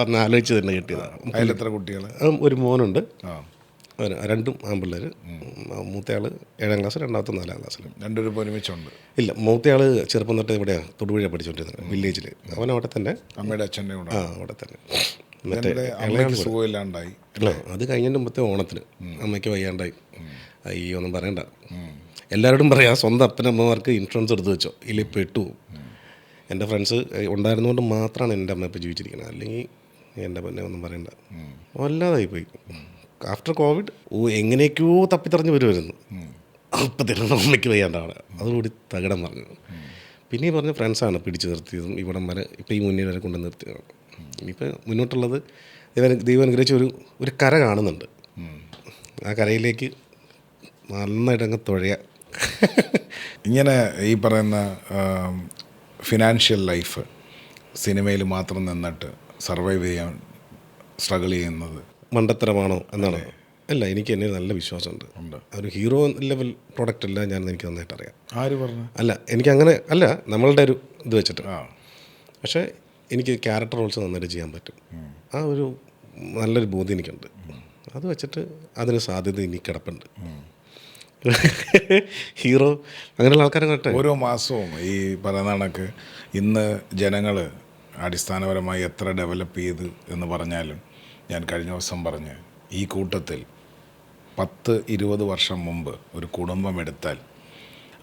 ഒന്ന് ആലോചിച്ച് തന്നെ കിട്ടിയതാണ്. അതിലെത്ര കുട്ടികൾ? ഒരു മോനുണ്ട്, 2 ആൺപിള്ളേർ. മൂത്തയാൾ 7ാം ക്ലാസ്, രണ്ടാമത്തെ 4ാം ക്ലാസ്സിൽ. രണ്ടുപേരും ഒരുമിച്ചുണ്ട്? ഇല്ല, മൂത്തയാൾ ചെറുപ്പം തൊട്ട് ഇവിടെയാണ്, തൊടുപുഴയാണ് പഠിച്ചുകൊണ്ടിരുന്നത്, വില്ലേജിൽ. അവൻ അവിടെ തന്നെ, അമ്മയുടെ അച്ഛൻ്റെ കൂടെ. അവിടെ തന്നെ. സുഖമില്ലാണ്ടായി. അത് കഴിഞ്ഞതിൻ്റെ മുമ്പത്തെ ഓണത്തിന് അമ്മയ്ക്ക് വയ്യാണ്ടായി. അയ്യോ ഒന്നും പറയണ്ട. എല്ലാവരോടും പറയാം, സ്വന്തം അപ്പനമ്മമാർക്ക് ഇൻഷുറൻസ് എടുത്ത് വെച്ചോ, ഇല്ലെങ്കിൽ പെട്ടു. എൻ്റെ ഫ്രണ്ട്സ് ഉണ്ടായിരുന്നുകൊണ്ട് മാത്രമാണ് എൻ്റെ അമ്മ ഇപ്പോൾ ജീവിച്ചിരിക്കുന്നത്. അല്ലെങ്കിൽ എൻ്റെ അമ്മനെ ഒന്നും പറയണ്ട, വല്ലാതായിപ്പോയി. ആഫ്റ്റർ കോവിഡ് എങ്ങനെയൊക്കെയോ തപ്പിത്തറിഞ്ഞ് വരുമായിരുന്നു. അപ്പത്തിലുള്ള അമ്മയ്ക്ക് വയ്യാണ്ടാണ്, അതുകൂടി തകിടം പറഞ്ഞു. പിന്നെ ഈ പറഞ്ഞ ഫ്രണ്ട്സാണ് പിടിച്ചു നിർത്തിയതും ഇവിടം വരെ ഇപ്പോൾ ഈ മുന്നിൽ വരെ കൊണ്ട് നിർത്തിയതാണ്. ഇനിയിപ്പോൾ മുന്നോട്ടുള്ളത് ദൈവം അനുഗ്രഹിച്ച ഒരു കര കാണുന്നുണ്ട്. ആ കരയിലേക്ക് നന്നായിട്ട് അങ്ങ് തുഴയുക. ഇങ്ങനെ ഈ പറയുന്ന ഫിനാൻഷ്യൽ ലൈഫ് സിനിമയിൽ മാത്രം നിന്നിട്ട് സർവൈവ് ചെയ്യാൻ സ്ട്രഗിൾ ചെയ്യുന്നത് മണ്ടത്തരമാണോ എന്നാണ്? അല്ല, എനിക്ക് എന്നെ നല്ല വിശ്വാസമുണ്ട്. ഒരു ഹീറോ ലെവൽ പ്രോഡക്റ്റ് അല്ല ഞാൻ, എനിക്ക് നന്നായിട്ട് അറിയാം. ആര് പറഞ്ഞു? അല്ല, എനിക്കങ്ങനെ അല്ല, നമ്മളുടെ ഒരു ഇത് വെച്ചിട്ട്. പക്ഷേ എനിക്ക് ക്യാരക്ടർ റോൾസ് നന്നായിട്ട് ചെയ്യാൻ പറ്റും. ആ ഒരു നല്ലൊരു ബോധ്യം എനിക്കുണ്ട്. അത് വെച്ചിട്ട് അതിന് സാധ്യത ഇനി കിടപ്പുണ്ട്. ഹീറോ അങ്ങനെയുള്ള ആൾക്കാരെ കേട്ടെ ഓരോ മാസവും ഈ പറയുന്ന കണക്ക് ഇന്ന് ജനങ്ങൾ അടിസ്ഥാനപരമായി എത്ര ഡെവലപ്പ് ചെയ്ത് എന്ന് പറഞ്ഞാലും, ഞാൻ കഴിഞ്ഞ ദിവസം പറഞ്ഞ് ഈ കൂട്ടത്തിൽ 10-20 വർഷം മുമ്പ് ഒരു കുടുംബം എടുത്താൽ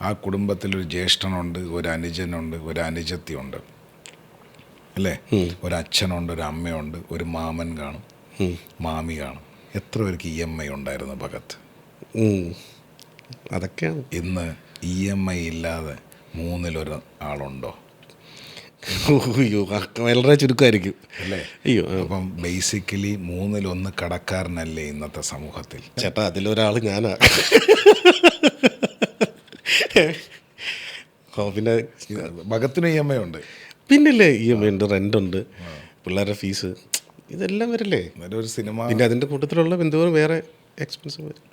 ആ കുടുംബത്തിലൊരു ജ്യേഷ്ഠനുണ്ട്, ഒരു അനുജനുണ്ട്, ഒരു അനുജത്തിയുണ്ട്, അല്ലേ? ഒരു അച്ഛനുണ്ട്, ഒരു അമ്മയുണ്ട്, ഒരു മാമൻ കാണും, മാമി കാണും. എത്ര പേർക്ക് EMI ഉണ്ടായിരുന്നു ഭഗത്? അതൊക്കെയാണ്. ഇന്ന് EMI ഇല്ലാതെ 1/3 ആളുണ്ടോ? അയ്യോ, വളരെ ചുരുക്കമായിരിക്കും അല്ലേ? അയ്യോ. അപ്പം ബേസിക്കലി 1/3 കടക്കാരനല്ലേ ഇന്നത്തെ സമൂഹത്തിൽ? ചേട്ടാ, അതിലൊരാൾ ഞാനാ. പിന്നെ ഭഗത്തിന് EMI ഉണ്ട്. പിന്നില്ലേ, EMI ഉണ്ട്, റെൻ്റുണ്ട്, പിള്ളേരുടെ ഫീസ്, ഇതെല്ലാം വരില്ലേ. ഒരു സിനിമ, പിന്നെ അതിൻ്റെ കൂട്ടത്തിലുള്ള എന്തോരം വേറെ എക്സ്പെൻസ് വരും.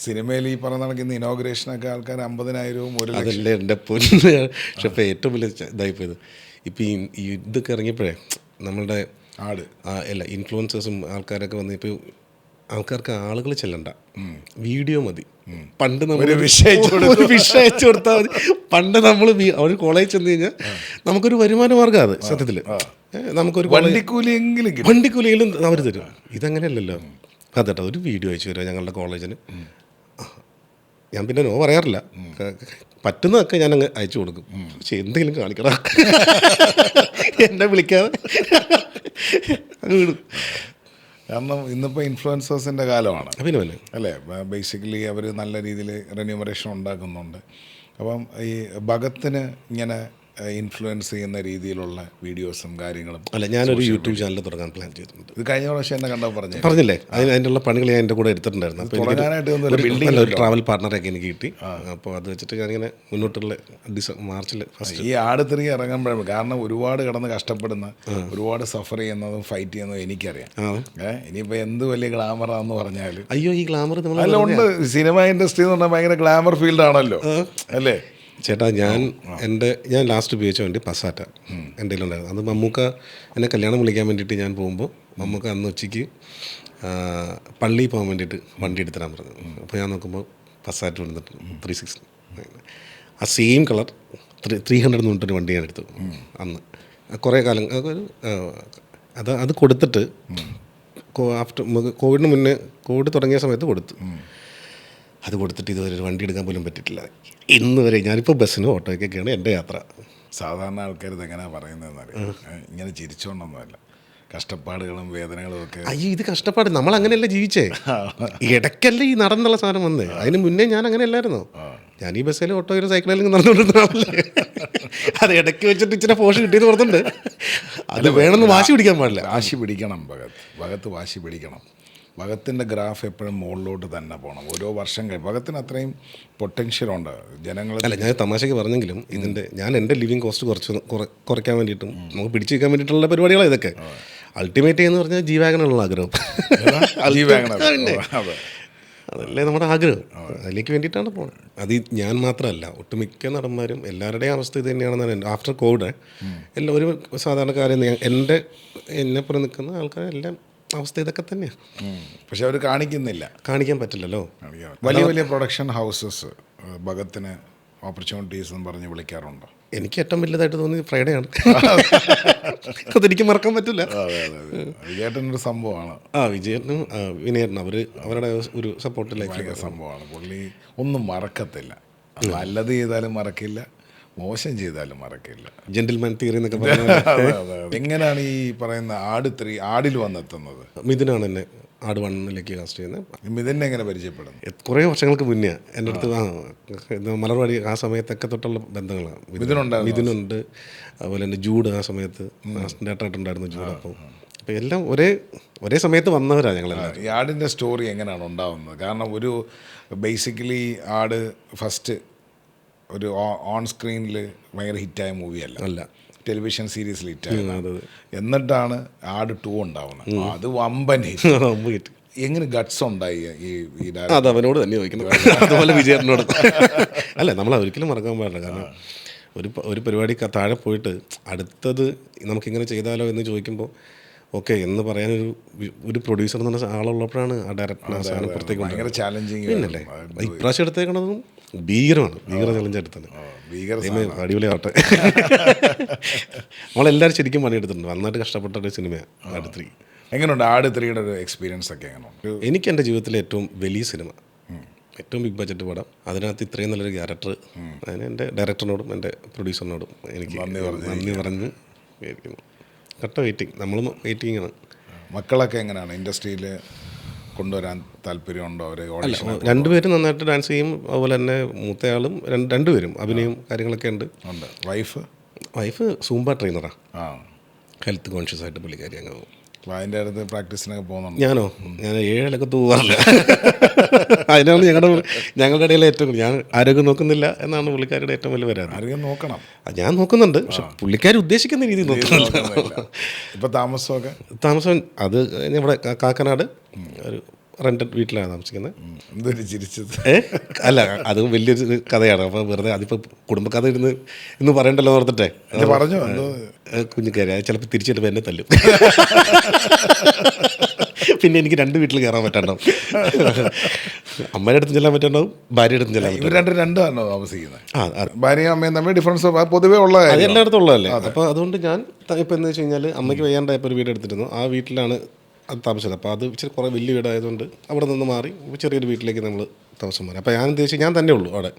സിനിമയിൽ ഈ പറഞ്ഞ നടക്കുന്ന ഇനോഗ്രേഷനൊക്കെ ആൾക്കാർ 50,000-1 ലക്ഷം. അതല്ലേ എൻ്റെ പൊന്ന്. പക്ഷെ ഇപ്പോൾ ഏറ്റവും വലിയ ഇതായിപ്പോയത് ഇപ്പം ഈ ഇതൊക്കെ ഇറങ്ങിയപ്പോഴേ നമ്മളുടെ എല്ലാ ഇൻഫ്ലുവൻസേഴ്സും ആൾക്കാരൊക്കെ വന്ന് ഇപ്പോൾ ആൾക്കാർക്ക് ആളുകൾ ചെല്ലണ്ട, വീഡിയോ മതി. പണ്ട് നമ്മൾ ഒരു വിഷയം അയച്ചു കൊടുത്താൽ മതി. പണ്ട് നമ്മൾ അവർ കോളേജ് ചെന്ന് കഴിഞ്ഞാൽ നമുക്കൊരു വരുമാന മാർഗ്ഗം അത് സത്യത്തിൽ. നമുക്കൊരു വണ്ടിക്കൂലിയെങ്കിലും അവർ തരും. ഇതങ്ങനെയല്ലല്ലോ. അതേട്ടാ, ഒരു വീഡിയോ അയച്ചു തരുമോ ഞങ്ങളുടെ കോളേജിന്? ഞാൻ പിന്നെ നോ പറയാറില്ല. പറ്റുന്നതൊക്കെ ഞാൻ അങ്ങ് അയച്ചു കൊടുക്കും. പക്ഷെ എന്തെങ്കിലും കാണിക്കണം, എന്നെ വിളിക്കാതെ അങ്ങ് വിടും. കാരണം ഇന്നിപ്പോൾ ഇൻഫ്ലുവൻസേഴ്സിൻ്റെ കാലമാണ്. പിന്നെ അല്ലേ? ബേസിക്കലി അവർ നല്ല രീതിയിൽ റെന്യൂമറേഷൻ ഉണ്ടാക്കുന്നുണ്ട്. അപ്പം ഈ ഭഗത്തിന് ഇങ്ങനെ ഇൻഫ്ലുവൻസ് ചെയ്യുന്ന രീതിയിലുള്ള വീഡിയോസും കാര്യങ്ങളും. അല്ല, ഞാനൊരു യൂട്യൂബ് ചാനൽ തുടങ്ങാൻ പ്ലാൻ ചെയ്തിട്ടുണ്ട്. ഇത് കഴിഞ്ഞ പ്രാവശ്യം എന്നെ കണ്ടോ പറഞ്ഞില്ലേ? അതിനുള്ള പണികൾ ഞാൻ എൻ്റെ കൂടെ എടുത്തിട്ടുണ്ടായിരുന്നു. അപ്പോൾ ഒരു ട്രാവൽ പാർട്ണറൊക്കെ എനിക്ക് കിട്ടി. അപ്പോൾ അത് വെച്ചിട്ട് ഞാനിങ്ങനെ മുന്നോട്ടുള്ള മാർച്ചിൽ ഫസ്റ്റ് ഈ ആട് തിരികെ ഇറങ്ങുമ്പോഴും, കാരണം ഒരുപാട് കിടന്ന് കഷ്ടപ്പെടുന്ന, ഒരുപാട് സഫർ ചെയ്യുന്നതും ഫൈറ്റ് ചെയ്യുന്നതും എനിക്കറിയാം. ഇനിയിപ്പോൾ എന്ത് വലിയ ഗ്ലാമറാന്ന് പറഞ്ഞാൽ, അയ്യോ, ഈ ഗ്ലാമർ അല്ല ഉണ്ട്. സിനിമ ഇൻഡസ്ട്രി എന്ന് പറഞ്ഞാൽ ഭയങ്കര ഗ്ലാമർ ഫീൽഡാണല്ലോ, അല്ലേ? ചേട്ടാ, ഞാൻ ലാസ്റ്റ് ഉപയോഗിച്ച വണ്ടി പസാറ്റ എൻ്റെ കയ്യിലുണ്ടായിരുന്നു. അത് മമ്മൂക്ക എന്നെ കല്യാണം വിളിക്കാൻ വേണ്ടിയിട്ട് ഞാൻ പോകുമ്പോൾ മമ്മൂക്ക അന്ന് ഉച്ചയ്ക്ക് പള്ളിയിൽ പോകാൻ വേണ്ടിയിട്ട് വണ്ടി എടുത്തിടാൻ പറഞ്ഞു. അപ്പോൾ ഞാൻ നോക്കുമ്പോൾ പസാറ്റ വന്നിട്ട് 360, ആ സെയിം കളർ 300 എന്ന് പറഞ്ഞിട്ടൊരു വണ്ടി ഞാൻ എടുത്തു അന്ന്. കുറേ കാലം അത് കൊടുത്തിട്ട് ആഫ്റ്റർ കോവിഡിന് മുന്നേ, കോവിഡ് തുടങ്ങിയ സമയത്ത് കൊടുത്തു. അത് കൊടുത്തിട്ട് ഇതുവരെ ഒരു വണ്ടി എടുക്കാൻ പോലും പറ്റിയിട്ടില്ല ഇന്ന് വരെ. ഞാനിപ്പോൾ ബസ്സിനും ഓട്ടോയ്ക്കൊക്കെയാണ് എൻ്റെ യാത്ര. സാധാരണ ആൾക്കാർ ഇതെങ്ങനെയാണ് പറയുന്നതെന്നറിയാം. ഇങ്ങനെ ചിരിച്ചോണ്ടൊന്നുമല്ല, കഷ്ടപ്പാടുകളും വേദനകളും ഒക്കെ. അയ്യോ, ഇത് കഷ്ടപ്പാട്, നമ്മൾ അങ്ങനെയല്ല ജീവിച്ചേ. ഇടയ്ക്കല്ലേ ഈ നടന്നുള്ള സാധനം വന്നേ. അതിന് മുന്നേ ഞാൻ അങ്ങനെ അല്ലായിരുന്നോ? ഞാൻ ഈ ബസ്സിൽ ഓട്ടോയിലും സൈക്കിളിലും നടന്നുകൊണ്ടിരുന്നാണല്ലേ. അത് ഇടയ്ക്ക് വെച്ചിട്ട് ഇച്ചിരി പോഷ് കിട്ടിയത് പുറത്തുണ്ട്. അത് വേണമെന്ന് വാശി പിടിക്കാൻ പാടില്ല. വാശി പിടിക്കണം ഭഗത്ത് വാശി പിടിക്കണം. ഭഗത്തിൻ്റെ ഗ്രാഫ് എപ്പോഴും മുകളിലോട്ട് തന്നെ പോകണം. ഓരോ വർഷം ഭഗത്തിന് അത്രയും പൊട്ടൻഷ്യലുണ്ട് ജനങ്ങൾ. അല്ല, ഞാൻ തമാശയ്ക്ക് പറഞ്ഞെങ്കിലും ഞാൻ എൻ്റെ ലിവിങ് കോസ്റ്റ് കുറയ്ക്കാൻ വേണ്ടിയിട്ടും നമുക്ക് പിടിച്ചു വയ്ക്കാൻ വേണ്ടിയിട്ടുള്ള പരിപാടികളാണ് ഇതൊക്കെ. അൾട്ടിമേറ്റ് എന്ന് പറഞ്ഞാൽ ജീവാഗനുള്ള ആഗ്രഹം. അതല്ലേ നമ്മുടെ ആഗ്രഹം. അതിലേക്ക് വേണ്ടിയിട്ടാണ് പോകുന്നത്. അത് ഞാൻ മാത്രമല്ല, ഒട്ടുമിക്ക നടന്മാരും എല്ലാവരുടെയും അവസ്ഥ ഇത് തന്നെയാണെന്നാണ്. ആഫ്റ്റർ കോവിഡ് ഒരു സാധാരണക്കാരെ എന്നെപ്പുറം നിൽക്കുന്ന ആൾക്കാരെല്ലാം അവസ്ഥ ഇതൊക്കെ തന്നെയാണ്. പക്ഷെ അവർ കാണിക്കാൻ പറ്റില്ലല്ലോ. വലിയ വലിയ പ്രൊഡക്ഷൻ ഹൗസസ് ഭഗത്തിന് ഓപ്പർച്യൂണിറ്റീസ് എന്ന് പറഞ്ഞ് വിളിക്കാറുണ്ടോ? എനിക്ക് ഏറ്റവും വലിയതായിട്ട് തോന്നി ഫ്രൈഡേ ആണ്. അതെനിക്ക് മറക്കാൻ പറ്റില്ല. വിജയേട്ടനൊരു സംഭവമാണ്. വിജയേട്ടനും വിനയേട്ടനും അവരുടെ ഒരു സപ്പോർട്ട് ലൈഫ് സംഭവമാണ്. പുള്ളി ഒന്നും മറക്കത്തില്ല. നല്ലത് ചെയ്താലും മറക്കില്ല, മോശം ചെയ്താലും മറക്കില്ല. ജെന്റിൽമാൻ തിയറി എന്നൊക്കെ പറഞ്ഞാൽ. എങ്ങനെയാണ് ഈ പറയുന്ന ആടിൽ വന്നെത്തുന്നത്? മിഥുനാണ് എന്നെ ആട് 1ലേക്ക് കാസ്റ്റ് ചെയ്യുന്നത്. മിഥുനെ എങ്ങനെ പരിചയപ്പെടുന്നു? കുറേ വർഷങ്ങൾക്ക് മുന്നേ എൻ്റെ അടുത്ത് മലർവാടി ആ സമയത്തൊക്കെ തൊട്ടുള്ള ബന്ധങ്ങളാണ്. മിഥുനുണ്ട്, അതുപോലെ തന്നെ ജൂഡ് ആ സമയത്ത് ഡേറ്റായിട്ടുണ്ടായിരുന്നു ജൂഡ്. അപ്പോൾ എല്ലാം ഒരേ സമയത്ത് വന്നവരാണ് ഞങ്ങളെല്ലാം. ഈ ആടിൻ്റെ സ്റ്റോറി എങ്ങനെയാണ് ഉണ്ടാവുന്നത്? കാരണം ഒരു ബേസിക്കലി ആട് ഫസ്റ്റ് ഒരു ഓൺ സ്ക്രീനിൽ ഭയങ്കര ഹിറ്റായ മൂവിയല്ല, ടെലിവിഷൻ സീരീസിൽ ഹിറ്റായത്. എന്നിട്ടാണ് ആട് 2 ഉണ്ടാവുന്നത്. അത് വമ്പൻ ഹിറ്റ്. എങ്ങനെ ഗട്ട്സ് ഉണ്ടായി ഈ അത് അവനോട് തന്നെ ചോദിക്കുന്നത്, അതുപോലെ വിജയേട്ടനോട്. അല്ല, നമ്മൾ ഒരിക്കലും മറക്കാൻ പാടില്ല. കാരണം ഒരു പരിപാടി താഴെ പോയിട്ട് അടുത്തത് നമുക്കിങ്ങനെ ചെയ്താലോ എന്ന് ചോദിക്കുമ്പോൾ ഓക്കെ എന്ന് പറയാനൊരു പ്രൊഡ്യൂസർ എന്ന് പറഞ്ഞ ആളുള്ളപ്പോഴാണ് ആ ഡയറക്ടർ ആ സാധനം പുറത്തേക്ക് ഭയങ്കര ചാലഞ്ചിങ്. പിന്നല്ലേ ഇപ്രാവശ്യം എടുത്തേക്കണതും ഭീകര ചലഞ്ച് എടുത്തത്. അടിപൊളിയാവട്ടെ. നമ്മളെല്ലാവരും ശരിക്കും പണിയെടുത്തിട്ടുണ്ട്. നന്നായിട്ട് കഷ്ടപ്പെട്ട ഒരു സിനിമയാണ് അടുത്ത്. എങ്ങനെയുണ്ട് ആട് 3യുടെ ഒരു എക്സ്പീരിയൻസ് ഒക്കെ എങ്ങനെയുണ്ട്? എനിക്ക് എൻ്റെ ജീവിതത്തിലെ ഏറ്റവും വലിയ സിനിമ, ഏറ്റവും ബിഗ് ബഡ്ജറ്റ് പടം, അതിനകത്ത് ഇത്രയും നല്ലൊരു ക്യാരക്ടർ, അതിന് എൻ്റെ ഡയറക്ടറിനോടും എൻ്റെ പ്രൊഡ്യൂസറിനോടും എനിക്ക് നന്ദി പറഞ്ഞ് ഇരിക്കുന്നു. കട്ട വെയിറ്റിംഗ്, നമ്മളും വെയിറ്റിംഗ് ആണ്. മക്കളൊക്കെ എങ്ങനെയാണ് ഇൻഡസ്ട്രിയിൽ കൊണ്ടുവരാൻ താല്പര്യമുണ്ടോ? അവരെ ഓഡിഷൻ രണ്ടുപേരും നന്നായിട്ട് ഡാൻസ് ചെയ്യും, അതുപോലെ തന്നെ മൂത്തയാളും രണ്ടുപേരും അഭിനയം കാര്യങ്ങളൊക്കെ ഉണ്ട്. വൈഫ് സൂംബ ട്രെയിനറാണ്, ഹെൽത്ത് കോൺഷ്യസ് ആയിട്ട് പുള്ളിക്കാരി അങ്ങ് പോകും. അപ്പോൾ അതിൻ്റെ അടുത്ത് പ്രാക്ടീസിനൊക്കെ പോകുന്നുണ്ട്. ഞാൻ 7 പോകാറില്ല. അതിനാണ് ഞങ്ങളുടെ ഇടയിൽ ഏറ്റവും ഞാൻ ആരോഗ്യം നോക്കുന്നില്ല എന്നാണ് പുള്ളിക്കാരുടെ ഏറ്റവും വലിയ പരാതി. ആരോഗ്യം നോക്കണം, ഞാൻ നോക്കുന്നുണ്ട്, പക്ഷെ പുള്ളിക്കാർ ഉദ്ദേശിക്കുന്ന രീതിയിൽ നോക്കുന്നില്ല. ഇപ്പോൾ താമസം അത് ഇവിടെ കാക്കനാട് ഒരു റെൻറ്റഡ് വീട്ടിലാണ് താമസിക്കുന്നത്. എന്തൊരു ചിരിച്ചത്. അല്ല, അത് വലിയൊരു കഥയാണ്. അപ്പോൾ വെറുതെ അതിപ്പോൾ കുടുംബക്കഥ ഇന്ന് പറയണ്ടല്ലോ ഓർത്തിട്ടെ പറഞ്ഞു. കുഞ്ഞുകാരി അത് ചിലപ്പോൾ തിരിച്ചിട്ട് എന്നെ തല്ലും. പിന്നെ എനിക്ക് 2 വീട്ടിൽ കയറാൻ പറ്റണ്ടാവും. അമ്മയുടെ അടുത്തും ചെല്ലാൻ പറ്റണ്ടാവും, ഭാര്യയുടെ അടുത്തും ചെല്ലാൻ പറ്റും. രണ്ടാണോ താമസിക്കുന്നത്? ഭാര്യയും അമ്മയും തമ്മിൽ ഡിഫറൻസ് പൊതുവേ ഉള്ള അത് എല്ലായിടത്തും ഉള്ളതല്ലേ. അപ്പോൾ അതുകൊണ്ട് ഞാൻ ഇപ്പോൾ എന്ന് വെച്ച് കഴിഞ്ഞാൽ അമ്മയ്ക്ക് വയ്യാണ്ടായപ്പോൾ ഒരു വീട് എടുത്തിരുന്നു. ആ വീട്ടിലാണ് അത് താമസിച്ചത്. അപ്പോൾ അത് ഇച്ചിരി കുറേ വലിയ വീടായതുകൊണ്ട് അവിടെ നിന്ന് മാറി ചെറിയൊരു വീട്ടിലേക്ക് നമ്മൾ താമസം മാറി. അപ്പോൾ ഞാൻ ഉദ്ദേശിച്ച് ഞാൻ തന്നെ ഉള്ളൂ അവിടെ.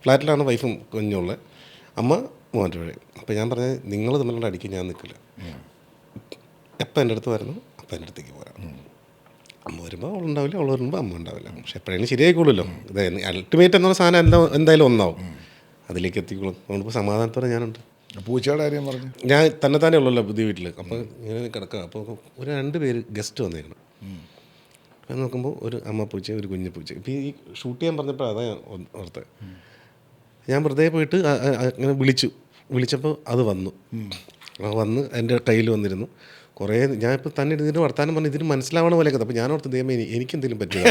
ഫ്ലാറ്റിലാണ് വൈഫും കുഞ്ഞുള്ളത്, അമ്മ മൂവാറ്റുപുഴ. അപ്പോൾ ഞാൻ പറഞ്ഞത് നിങ്ങൾ തമ്മിലുള്ള അടിക്ക് ഞാൻ നിൽക്കില്ല. എപ്പോൾ എൻ്റെ അടുത്ത് വരുന്നു അപ്പം എൻ്റെ അടുത്തേക്ക് പോരാം. അമ്മ വരുമ്പോൾ അവളുണ്ടാവില്ല, അവൾ വരുമ്പോൾ അമ്മ ഉണ്ടാവില്ല. പക്ഷെ എപ്പോഴെങ്കിലും ശരിയായിക്കോളൂല്ലോ. ഇത് അൾട്ടിമേറ്റ് എന്നുള്ള സാധനം എന്തായാലും ഒന്നാവും, അതിലേക്ക് എത്തിക്കോളും. അതുകൊണ്ടിപ്പോൾ സമാധാനത്തോടെ ഞാനുണ്ട്. പൂച്ചയുടെ കാര്യം പറഞ്ഞു. ഞാൻ തന്നെ ഉള്ളല്ലോ പുതിയ വീട്ടിൽ. അപ്പോൾ ഇങ്ങനെ കിടക്കുക. അപ്പോൾ ഒരു 2 പേര് ഗസ്റ്റ് വന്നേക്കണം. അപ്പം നോക്കുമ്പോൾ ഒരു അമ്മ പൂച്ച, ഒരു കുഞ്ഞു പൂച്ച. ഇപ്പോൾ ഈ ഷൂട്ട് ചെയ്യാൻ പറഞ്ഞപ്പോൾ അതാ ഞാൻ ഓർത്തത്. ഞാൻ വെറുതെ പോയിട്ട് അങ്ങനെ വിളിച്ചപ്പോൾ അത് വന്നു എൻ്റെ കയ്യിൽ വന്നിരുന്നു. കുറേ ഞാനിപ്പോൾ തന്നെ ഇതിന് വർത്താനം പറഞ്ഞ് ഇതിന് മനസ്സിലാവണ പോലെയൊക്കെ. അപ്പോൾ ഞാൻ ഓർത്ത് ദൈവമേ എനിക്കെന്തെങ്കിലും പറ്റുക.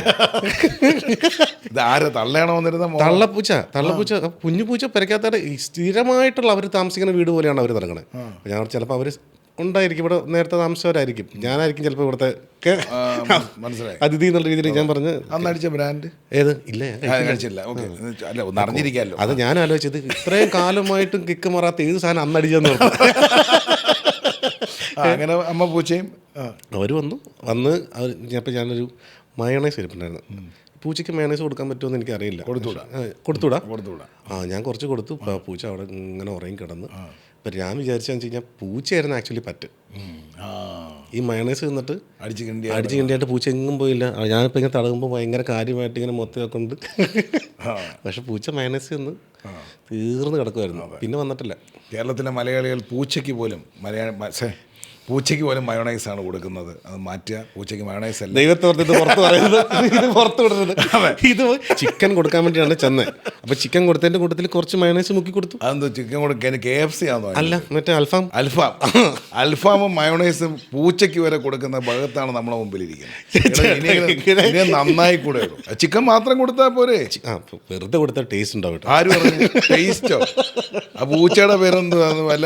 തള്ളപ്പൂച്ച കുഞ്ഞു പൂച്ച പെരക്കാത്ത സ്ഥിരമായിട്ടുള്ള അവർ താമസിക്കുന്ന വീട് പോലെയാണ് അവർ തുടങ്ങണത്. അപ്പോൾ ഞാൻ ചിലപ്പോൾ അവർ ഉണ്ടായിരിക്കും, ഇവിടെ നേരത്തെ താമസിച്ചവരായിരിക്കും, ഞാനായിരിക്കും ചിലപ്പോൾ ഇവിടുത്തെ അതിഥി എന്നുള്ള രീതിയിൽ ഞാൻ പറഞ്ഞ്. അന്നടിച്ച ബ്രാൻഡ് ഏത് ഇല്ല അത് ഞാൻ ആലോചിച്ചത് ഇത്രയും കാലമായിട്ടും കിക്ക് മാറാത്ത ഏത് സാധനം അന്നടിച്ചെന്ന് പറഞ്ഞു. അങ്ങനെ അമ്മ പൂച്ചയും അവർ വന്ന് അപ്പോൾ ഞാനൊരു മയണൈസ് ഇരിപ്പുണ്ടായിരുന്നു. പൂച്ചയ്ക്ക് മയണൈസ് കൊടുക്കാൻ പറ്റുമെന്ന് എനിക്കറിയില്ല. കൊടുത്തൂടാ. ഞാൻ കുറച്ച് കൊടുത്തു. പൂച്ച അവിടെ ഇങ്ങനെ ഉറങ്ങി കിടന്ന്. അപ്പം ഞാൻ വിചാരിച്ചതെന്ന് വെച്ച് കഴിഞ്ഞാൽ പൂച്ചയായിരുന്നു ആക്ച്വലി പറ്റ്. ഈ മയണൈസ് നിന്നിട്ട് അടിച്ച് കിണ്ടിയായിട്ട് പൂച്ച എങ്ങും പോയില്ല. ഞാനിപ്പോൾ ഇങ്ങനെ തടകുമ്പോൾ ഭയങ്കര കാര്യമായിട്ട് ഇങ്ങനെ മൊത്തമൊക്കെ ഉണ്ട്. പക്ഷെ പൂച്ച മയണൈസ് നിന്ന് തീർന്ന് കിടക്കുമായിരുന്നു. പിന്നെ വന്നിട്ടില്ല. കേരളത്തിലെ മലയാളികൾ പൂച്ചയ്ക്ക് പോലും മയോണൈസ് ആണ് കൊടുക്കുന്നത്. അത് മാറ്റുക. പൂച്ചയ്ക്ക് മയോണൈസ് അല്ല. ദൈവത്തോർത്ത് ഇത് പുറത്ത് പറയുന്നത്, ഇത് പുറത്ത് വിടുന്നത്. ഇത് ചിക്കൻ കൊടുക്കാൻ വേണ്ടിയാണ് ചെന്നത്. അപ്പോൾ ചിക്കൻ കൊടുത്തതിൻ്റെ കൂട്ടത്തിൽ കുറച്ച് മയോണൈസ് മുക്കി കൊടുത്തു. അതെന്തോ ചിക്കൻ കൊടുക്കാൻ KFC ആണോ? അല്ല, മറ്റേ അൽഫാമും മയോണൈസും പൂച്ചയ്ക്ക് വരെ കൊടുക്കുന്ന ഭാഗത്താണ് നമ്മളെ മുമ്പിലിരിക്കുന്നത്. ഇനി നന്നായി കൂടെ ചിക്കൻ മാത്രം കൊടുത്താൽ പോരെ? വെറുതെ കൊടുത്താൽ ടേസ്റ്റ് ഉണ്ടാവും. ആര് പറഞ്ഞു ടേസ്റ്റോ? ആ പൂച്ചയുടെ പേരെന്ത് വല്ല